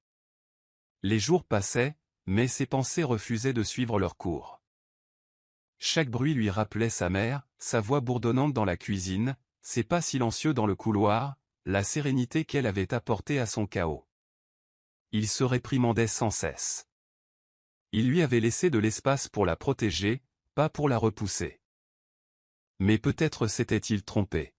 Les jours passaient, mais ses pensées refusaient de suivre leur cours. Chaque bruit lui rappelait sa mère, sa voix bourdonnante dans la cuisine, ses pas silencieux dans le couloir, la sérénité qu'elle avait apportée à son chaos. Il se réprimandait sans cesse. Il lui avait laissé de l'espace pour la protéger, pas pour la repousser. Mais peut-être s'était-il trompé.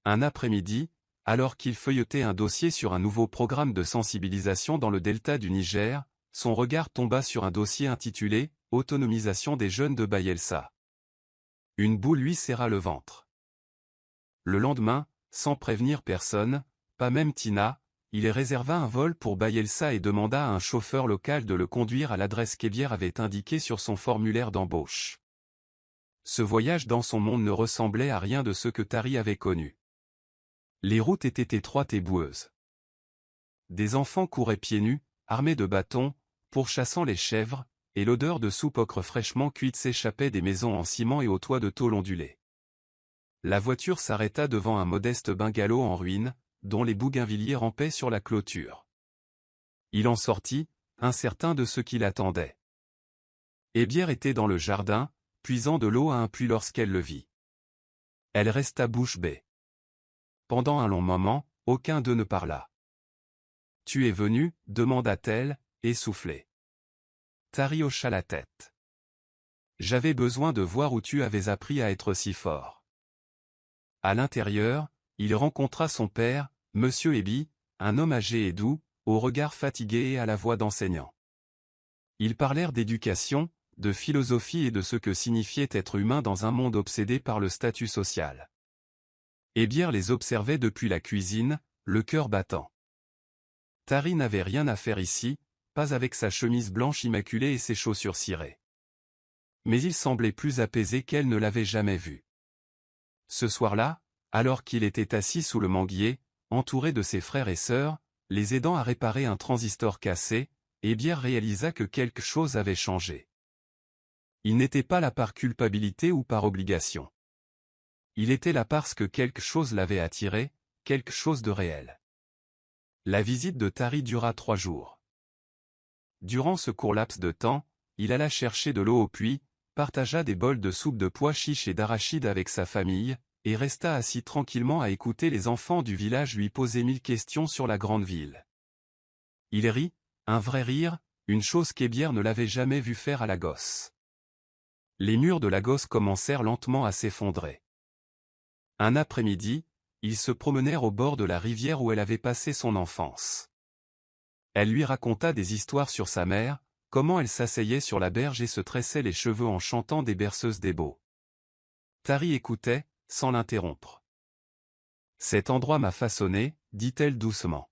Un après-midi, alors qu'il feuilletait un dossier sur un nouveau programme de sensibilisation dans le delta du Niger, son regard tomba sur un dossier intitulé « Autonomisation des jeunes de Bayelsa ». Une boule lui serra le ventre. Le lendemain, sans prévenir personne, pas même Tina, il réserva un vol pour Bayelsa et demanda à un chauffeur local de le conduire à l'adresse qu'Hébière avait indiquée sur son formulaire d'embauche. Ce voyage dans son monde ne ressemblait à rien de ce que Tari avait connu. Les routes étaient étroites et boueuses. Des enfants couraient pieds nus, armés de bâtons, pourchassant les chèvres, et l'odeur de soupe ocre fraîchement cuite s'échappait des maisons en ciment et aux toits de tôle ondulés. La voiture s'arrêta devant un modeste bungalow en ruine, dont les bougainvilliers rampaient sur la clôture. Il en sortit, incertain de ce qui l'attendait. Ebière était dans le jardin, puisant de l'eau à un puits lorsqu'elle le vit. Elle resta bouche bée. Pendant un long moment, aucun d'eux ne parla. « Tu es venu » demanda-t-elle, essoufflée. Tari hocha la tête. « J'avais besoin de voir où tu avais appris à être si fort. » À l'intérieur, il rencontra son père, Monsieur Ebi, un homme âgé et doux, au regard fatigué et à la voix d'enseignant. Ils parlèrent d'éducation, de philosophie et de ce que signifiait être humain dans un monde obsédé par le statut social. Ebière les observait depuis la cuisine, le cœur battant. Tari n'avait rien à faire ici, pas avec sa chemise blanche immaculée et ses chaussures cirées. Mais il semblait plus apaisé qu'elle ne l'avait jamais vu. Ce soir-là, alors qu'il était assis sous le manguier, entouré de ses frères et sœurs, les aidant à réparer un transistor cassé, Ebière réalisa que quelque chose avait changé. Il n'était pas là par culpabilité ou par obligation. Il était là parce que quelque chose l'avait attiré, quelque chose de réel. La visite de Tari dura 3 jours. Durant ce court laps de temps, il alla chercher de l'eau au puits, partagea des bols de soupe de pois chiches et d'arachides avec sa famille, et resta assis tranquillement à écouter les enfants du village lui poser 1000 questions sur la grande ville. Il rit, un vrai rire, une chose qu'Ebière ne l'avait jamais vu faire à Lagos. Les murs de Lagos commencèrent lentement à s'effondrer. Un après-midi, ils se promenèrent au bord de la rivière où elle avait passé son enfance. Elle lui raconta des histoires sur sa mère, comment elle s'asseyait sur la berge et se tressait les cheveux en chantant des berceuses d'Ebo. Tari écoutait, sans l'interrompre. « Cet endroit m'a façonné, dit-elle doucement.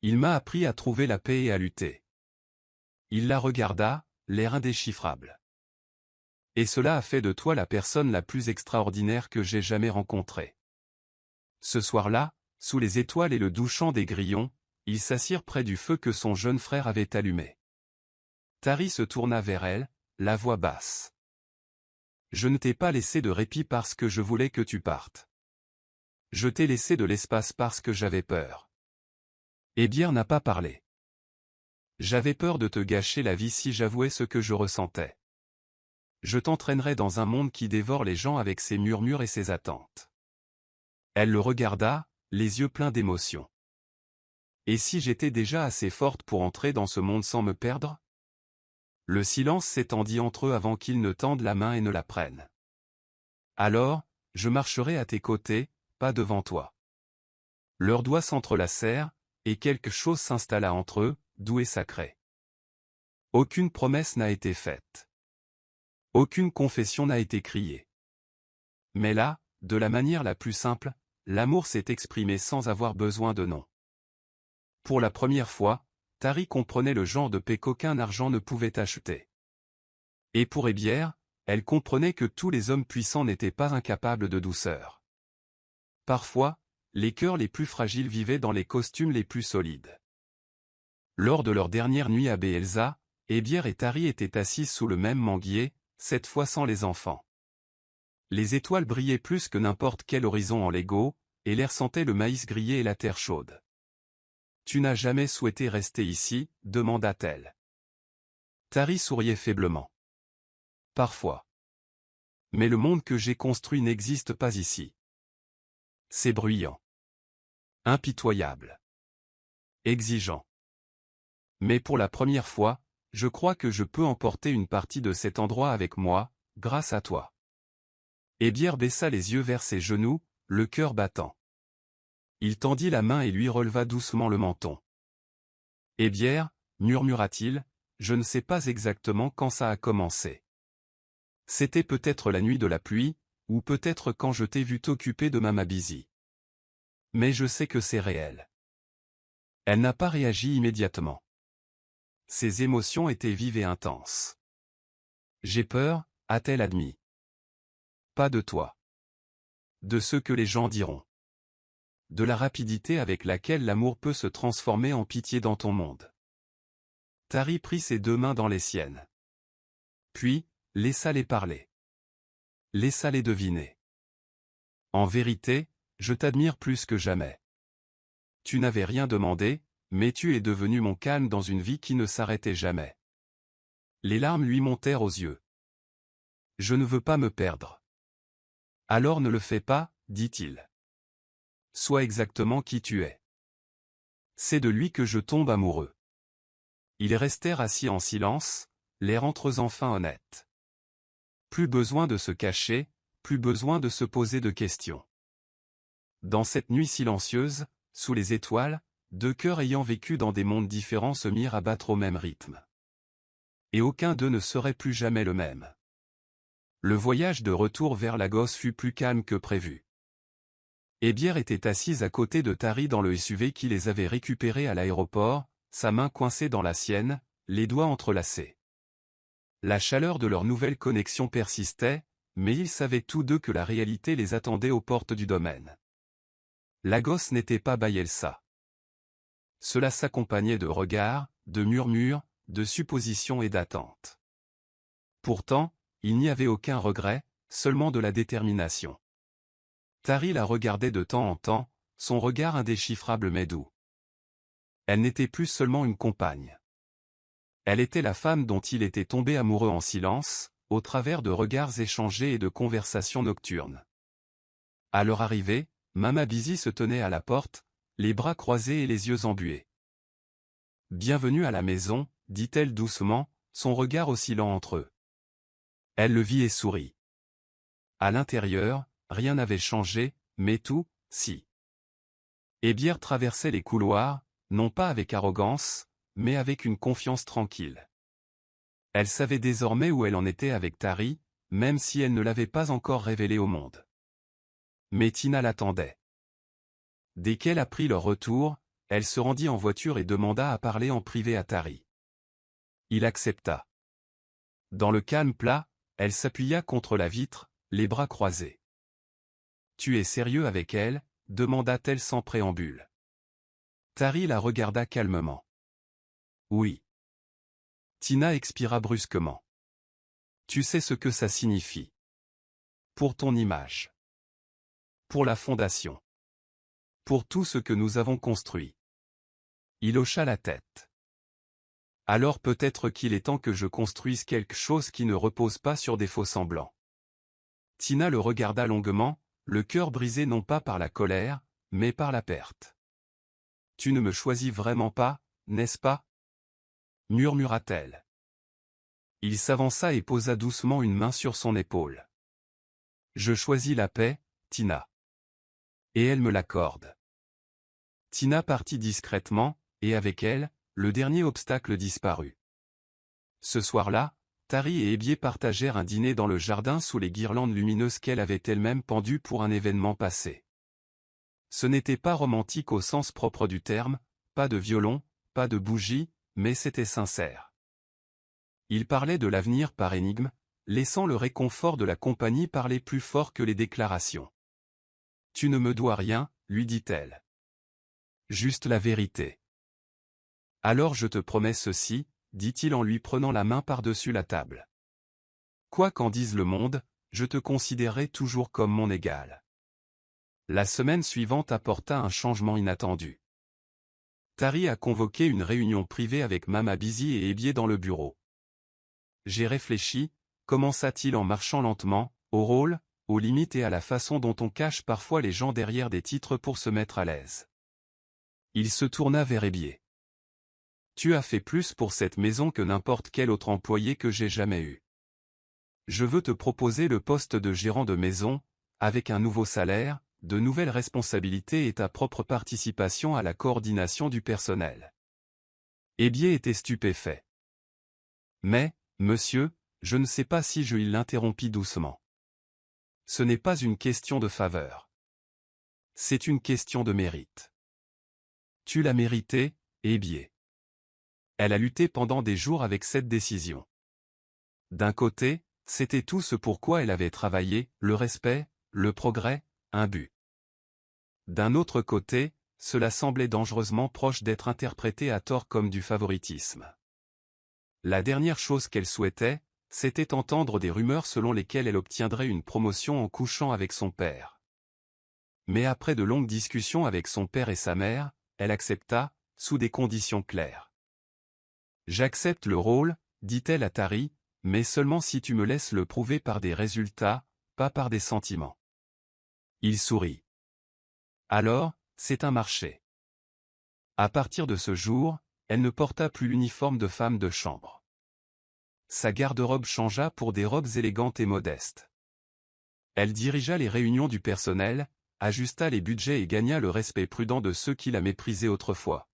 Il m'a appris à trouver la paix et à lutter. » Il la regarda, l'air indéchiffrable. « Et cela a fait de toi la personne la plus extraordinaire que j'ai jamais rencontrée. » Ce soir-là, sous les étoiles et le doux chant des grillons, ils s'assirent près du feu que son jeune frère avait allumé. Tari se tourna vers elle, la voix basse. « Je ne t'ai pas laissé de répit parce que je voulais que tu partes. Je t'ai laissé de l'espace parce que j'avais peur. » Ebière n'a pas parlé. « J'avais peur de te gâcher la vie si j'avouais ce que je ressentais. Je t'entraînerais dans un monde qui dévore les gens avec ses murmures et ses attentes. » Elle le regarda, les yeux pleins d'émotion. « Et si j'étais déjà assez forte pour entrer dans ce monde sans me perdre ?» Le silence s'étendit entre eux avant qu'ils ne tendent la main et ne la prennent. « Alors, je marcherai à tes côtés, pas devant toi. » Leurs doigts s'entrelacèrent, et quelque chose s'installa entre eux, doux et sacré. Aucune promesse n'a été faite. Aucune confession n'a été criée. Mais là, de la manière la plus simple, l'amour s'est exprimé sans avoir besoin de nom. Pour la première fois, Tari comprenait le genre de paix qu'aucun argent ne pouvait acheter. Et pour Ebière, elle comprenait que tous les hommes puissants n'étaient pas incapables de douceur. Parfois, les cœurs les plus fragiles vivaient dans les costumes les plus solides. Lors de leur dernière nuit à Beelza, Ebière et Tari étaient assises sous le même manguier, cette fois sans les enfants. Les étoiles brillaient plus que n'importe quel horizon en Lego, et l'air sentait le maïs grillé et la terre chaude. « Tu n'as jamais souhaité rester ici ?» demanda-t-elle. Tari souriait faiblement. « Parfois. Mais le monde que j'ai construit n'existe pas ici. C'est bruyant. Impitoyable. Exigeant. Mais pour la première fois, je crois que je peux emporter une partie de cet endroit avec moi, grâce à toi. » Ebière baissa les yeux vers ses genoux, le cœur battant. Il tendit la main et lui releva doucement le menton. « Ebière, murmura-t-il, je ne sais pas exactement quand ça a commencé. C'était peut-être la nuit de la pluie, ou peut-être quand je t'ai vu t'occuper de Mama Busy. Mais je sais que c'est réel. » Elle n'a pas réagi immédiatement. Ses émotions étaient vives et intenses. « J'ai peur » a-t-elle admis. « Pas de toi. De ce que les gens diront. De la rapidité avec laquelle l'amour peut se transformer en pitié dans ton monde. » Tari prit ses 2 mains dans les siennes. Puis, laissa-les parler. Laissa-les deviner. « En vérité, je t'admire plus que jamais. Tu n'avais rien demandé, mais tu es devenu mon calme dans une vie qui ne s'arrêtait jamais. Les larmes lui montèrent aux yeux. Je ne veux pas me perdre. Alors ne le fais pas, dit-il. Sois exactement qui tu es. C'est de lui que je tombe amoureux. Ils restèrent assis en silence, l'air entre eux enfin honnête. Plus besoin de se cacher, plus besoin de se poser de questions. Dans cette nuit silencieuse, sous les étoiles, deux cœurs ayant vécu dans des mondes différents se mirent à battre au même rythme. Et aucun d'eux ne serait plus jamais le même. Le voyage de retour vers Lagos fut plus calme que prévu. Ebière était assise à côté de Tari dans le SUV qui les avait récupérés à l'aéroport, sa main coincée dans la sienne, les doigts entrelacés. La chaleur de leur nouvelle connexion persistait, mais ils savaient tous deux que la réalité les attendait aux portes du domaine. Lagos n'était pas Bayelsa. Cela s'accompagnait de regards, de murmures, de suppositions et d'attentes. Pourtant, il n'y avait aucun regret, seulement de la détermination. Tari la regardait de temps en temps, son regard indéchiffrable mais doux. Elle n'était plus seulement une compagne. Elle était la femme dont il était tombé amoureux en silence, au travers de regards échangés et de conversations nocturnes. À leur arrivée, Mama Busy se tenait à la porte, les bras croisés et les yeux embués. « Bienvenue à la maison », dit-elle doucement, son regard oscillant entre eux. Elle le vit et sourit. À l'intérieur, rien n'avait changé, mais tout, si. Ebière traversait les couloirs, non pas avec arrogance, mais avec une confiance tranquille. Elle savait désormais où elle en était avec Tari, même si elle ne l'avait pas encore révélé au monde. Mais Tina l'attendait. Dès qu'elle apprit leur retour, elle se rendit en voiture et demanda à parler en privé à Tari. Il accepta. Dans le calme plat, elle s'appuya contre la vitre, les bras croisés. « Tu es sérieux avec elle ?» demanda-t-elle sans préambule. Tari la regarda calmement. « Oui. » Tina expira brusquement. « Tu sais ce que ça signifie. Pour ton image. Pour la fondation. Pour tout ce que nous avons construit. » Il hocha la tête. « Alors peut-être qu'il est temps que je construise quelque chose qui ne repose pas sur des faux-semblants. » Tina le regarda longuement, le cœur brisé non pas par la colère, mais par la perte. « Tu ne me choisis vraiment pas, n'est-ce pas ?» murmura-t-elle. Il s'avança et posa doucement une main sur son épaule. « Je choisis la paix, Tina. Et elle me l'accorde. » Tina partit discrètement, et avec elle, le dernier obstacle disparut. Ce soir-là, Tari et Ebiée partagèrent un dîner dans le jardin sous les guirlandes lumineuses qu'elle avait elle-même pendues pour un événement passé. Ce n'était pas romantique au sens propre du terme, pas de violon, pas de bougies, mais c'était sincère. Ils parlaient de l'avenir par énigme, laissant le réconfort de la compagnie parler plus fort que les déclarations. « Tu ne me dois rien, lui dit-elle. Juste la vérité. » « Alors je te promets ceci, » dit-il en lui prenant la main par-dessus la table. « Quoi qu'en dise le monde, je te considérerai toujours comme mon égal. » La semaine suivante apporta un changement inattendu. Tari a convoqué une réunion privée avec Mama Busy et Ebiée dans le bureau. « J'ai réfléchi, » commença-t-il en marchant lentement, au rôle, aux limites et à la façon dont on cache parfois les gens derrière des titres pour se mettre à l'aise. Il se tourna vers Ebiée. Tu as fait plus pour cette maison que n'importe quel autre employé que j'ai jamais eu. Je veux te proposer le poste de gérant de maison, avec un nouveau salaire, de nouvelles responsabilités et ta propre participation à la coordination du personnel. » Ebiée était stupéfait. « Mais, monsieur, je ne sais pas si il l'interrompit doucement. Ce n'est pas une question de faveur. C'est une question de mérite. Tu l'as mérité, Ebiée. » Elle a lutté pendant des jours avec cette décision. D'un côté, c'était tout ce pourquoi elle avait travaillé, le respect, le progrès, un but. D'un autre côté, cela semblait dangereusement proche d'être interprété à tort comme du favoritisme. La dernière chose qu'elle souhaitait, c'était entendre des rumeurs selon lesquelles elle obtiendrait une promotion en couchant avec son père. Mais après de longues discussions avec son père et sa mère, elle accepta, sous des conditions claires. J'accepte le rôle, dit-elle à Tari, mais seulement si tu me laisses le prouver par des résultats, pas par des sentiments. Il sourit. Alors, c'est un marché. À partir de ce jour, elle ne porta plus l'uniforme de femme de chambre. Sa garde-robe changea pour des robes élégantes et modestes. Elle dirigea les réunions du personnel, ajusta les budgets et gagna le respect prudent de ceux qui la méprisaient autrefois.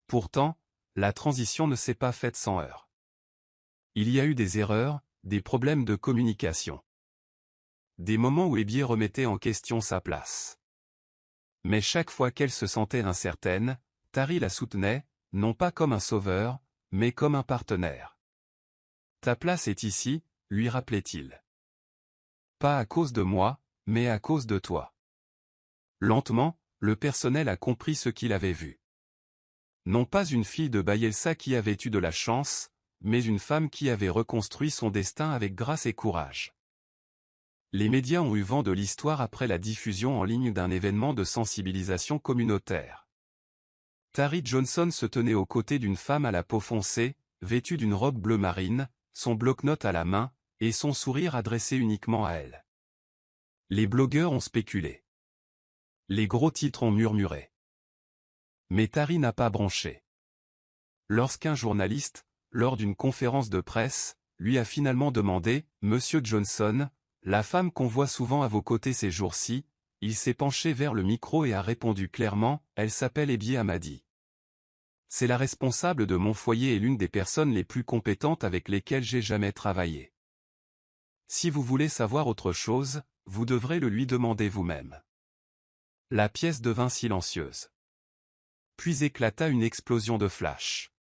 Pourtant, la transition ne s'est pas faite sans heurts. Il y a eu des erreurs, des problèmes de communication. Des moments où Ebié remettait en question sa place. Mais chaque fois qu'elle se sentait incertaine, Tari la soutenait, non pas comme un sauveur, mais comme un partenaire. Ta place est ici, lui rappelait-il. Pas à cause de moi, mais à cause de toi. Lentement, le personnel a compris ce qu'il avait vu. Non pas une fille de Bayelsa qui avait eu de la chance, mais une femme qui avait reconstruit son destin avec grâce et courage. Les médias ont eu vent de l'histoire après la diffusion en ligne d'un événement de sensibilisation communautaire. Tari Johnson se tenait aux côtés d'une femme à la peau foncée, vêtue d'une robe bleu marine, son bloc-notes à la main, et son sourire adressé uniquement à elle. Les blogueurs ont spéculé. Les gros titres ont murmuré. Mais Tari n'a pas bronché. Lorsqu'un journaliste, lors d'une conférence de presse, lui a finalement demandé « Monsieur Johnson, la femme qu'on voit souvent à vos côtés ces jours-ci », il s'est penché vers le micro et a répondu clairement « Elle s'appelle Ebié Amadi. C'est la responsable de mon foyer et l'une des personnes les plus compétentes avec lesquelles j'ai jamais travaillé. Si vous voulez savoir autre chose, vous devrez le lui demander vous-même. » La pièce devint silencieuse. Puis éclata une explosion de flash.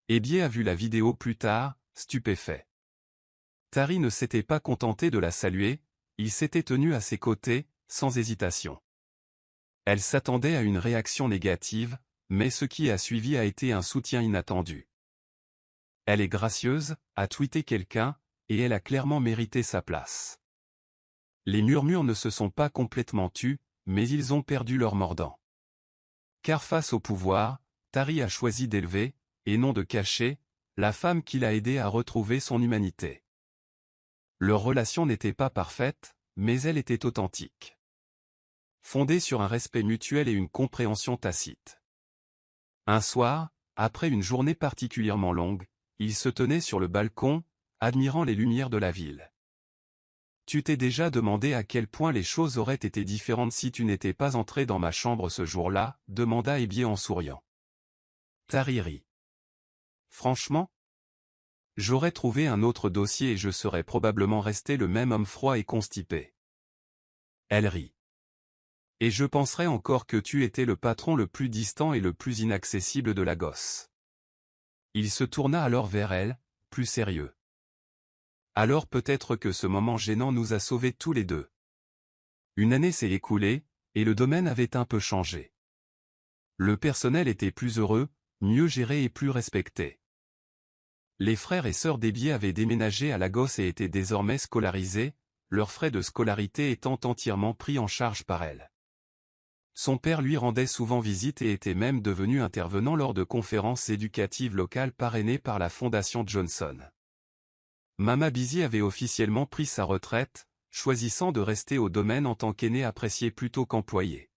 Ebié a vu la vidéo plus tard, stupéfait. Tari ne s'était pas contenté de la saluer, il s'était tenu à ses côtés, sans hésitation. Elle s'attendait à une réaction négative, mais ce qui a suivi a été un soutien inattendu. Elle est gracieuse, a tweeté quelqu'un, et elle a clairement mérité sa place. Les murmures ne se sont pas complètement tus, mais ils ont perdu leur mordant. Car face au pouvoir, Tari a choisi d'élever, et non de cacher, la femme qui l'a aidé à retrouver son humanité. Leur relation n'était pas parfaite, mais elle était authentique. Fondée sur un respect mutuel et une compréhension tacite. Un soir, après une journée particulièrement longue, ils se tenaient sur le balcon, admirant les lumières de la ville. Tu t'es déjà demandé à quel point les choses auraient été différentes si tu n'étais pas entré dans ma chambre ce jour-là, demanda Ebié en souriant. Tari rit. Franchement? J'aurais trouvé un autre dossier et je serais probablement resté le même homme froid et constipé. Elle rit. Et je penserais encore que tu étais le patron le plus distant et le plus inaccessible de la gosse. Il se tourna alors vers elle, plus sérieux. Alors peut-être que ce moment gênant nous a sauvés tous les deux. Une année s'est écoulée, et le domaine avait un peu changé. Le personnel était plus heureux, mieux géré et plus respecté. Les frères et sœurs d'Ebié avaient déménagé à Lagos et étaient désormais scolarisés, leurs frais de scolarité étant entièrement pris en charge par elle. Son père lui rendait souvent visite et était même devenu intervenant lors de conférences éducatives locales parrainées par la Fondation Johnson. Mama Busy avait officiellement pris sa retraite, choisissant de rester au domaine en tant qu'aîné apprécié plutôt qu'employé.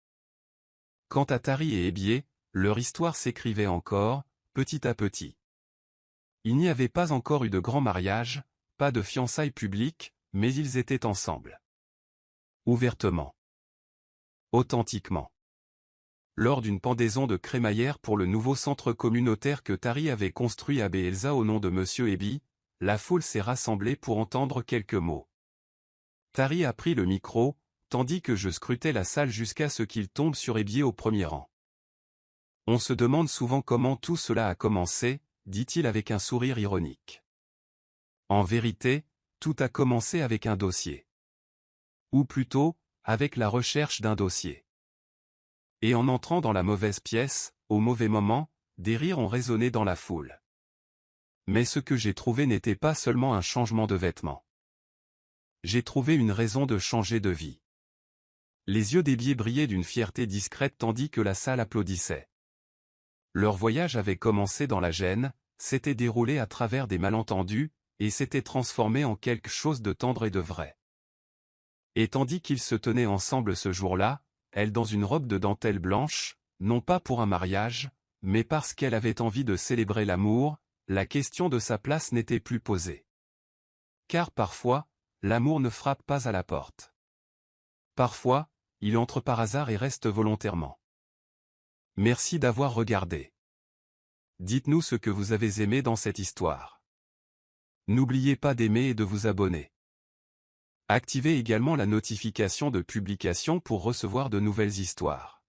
Quant à Tari et Ebié, leur histoire s'écrivait encore, petit à petit. Il n'y avait pas encore eu de grand mariage, pas de fiançailles publiques, mais ils étaient ensemble. Ouvertement. Authentiquement. Lors d'une pendaison de crémaillère pour le nouveau centre communautaire que Tari avait construit à Bayelsa au nom de Monsieur Ebi, la foule s'est rassemblée pour entendre quelques mots. Tari a pris le micro, tandis que je scrutais la salle jusqu'à ce qu'il tombe sur Ebié au premier rang. On se demande souvent comment tout cela a commencé, dit-il avec un sourire ironique. En vérité, tout a commencé avec un dossier. Ou plutôt, avec la recherche d'un dossier. Et en entrant dans la mauvaise pièce, au mauvais moment, des rires ont résonné dans la foule. Mais ce que j'ai trouvé n'était pas seulement un changement de vêtements. J'ai trouvé une raison de changer de vie. Les yeux d'Ebié brillaient d'une fierté discrète tandis que la salle applaudissait. Leur voyage avait commencé dans la gêne, s'était déroulé à travers des malentendus, et s'était transformé en quelque chose de tendre et de vrai. Et tandis qu'ils se tenaient ensemble ce jour-là, elle dans une robe de dentelle blanche, non pas pour un mariage, mais parce qu'elle avait envie de célébrer l'amour, la question de sa place n'était plus posée. Car parfois, l'amour ne frappe pas à la porte. Parfois, il entre par hasard et reste volontairement. Merci d'avoir regardé. Dites-nous ce que vous avez aimé dans cette histoire. N'oubliez pas d'aimer et de vous abonner. Activez également la notification de publication pour recevoir de nouvelles histoires.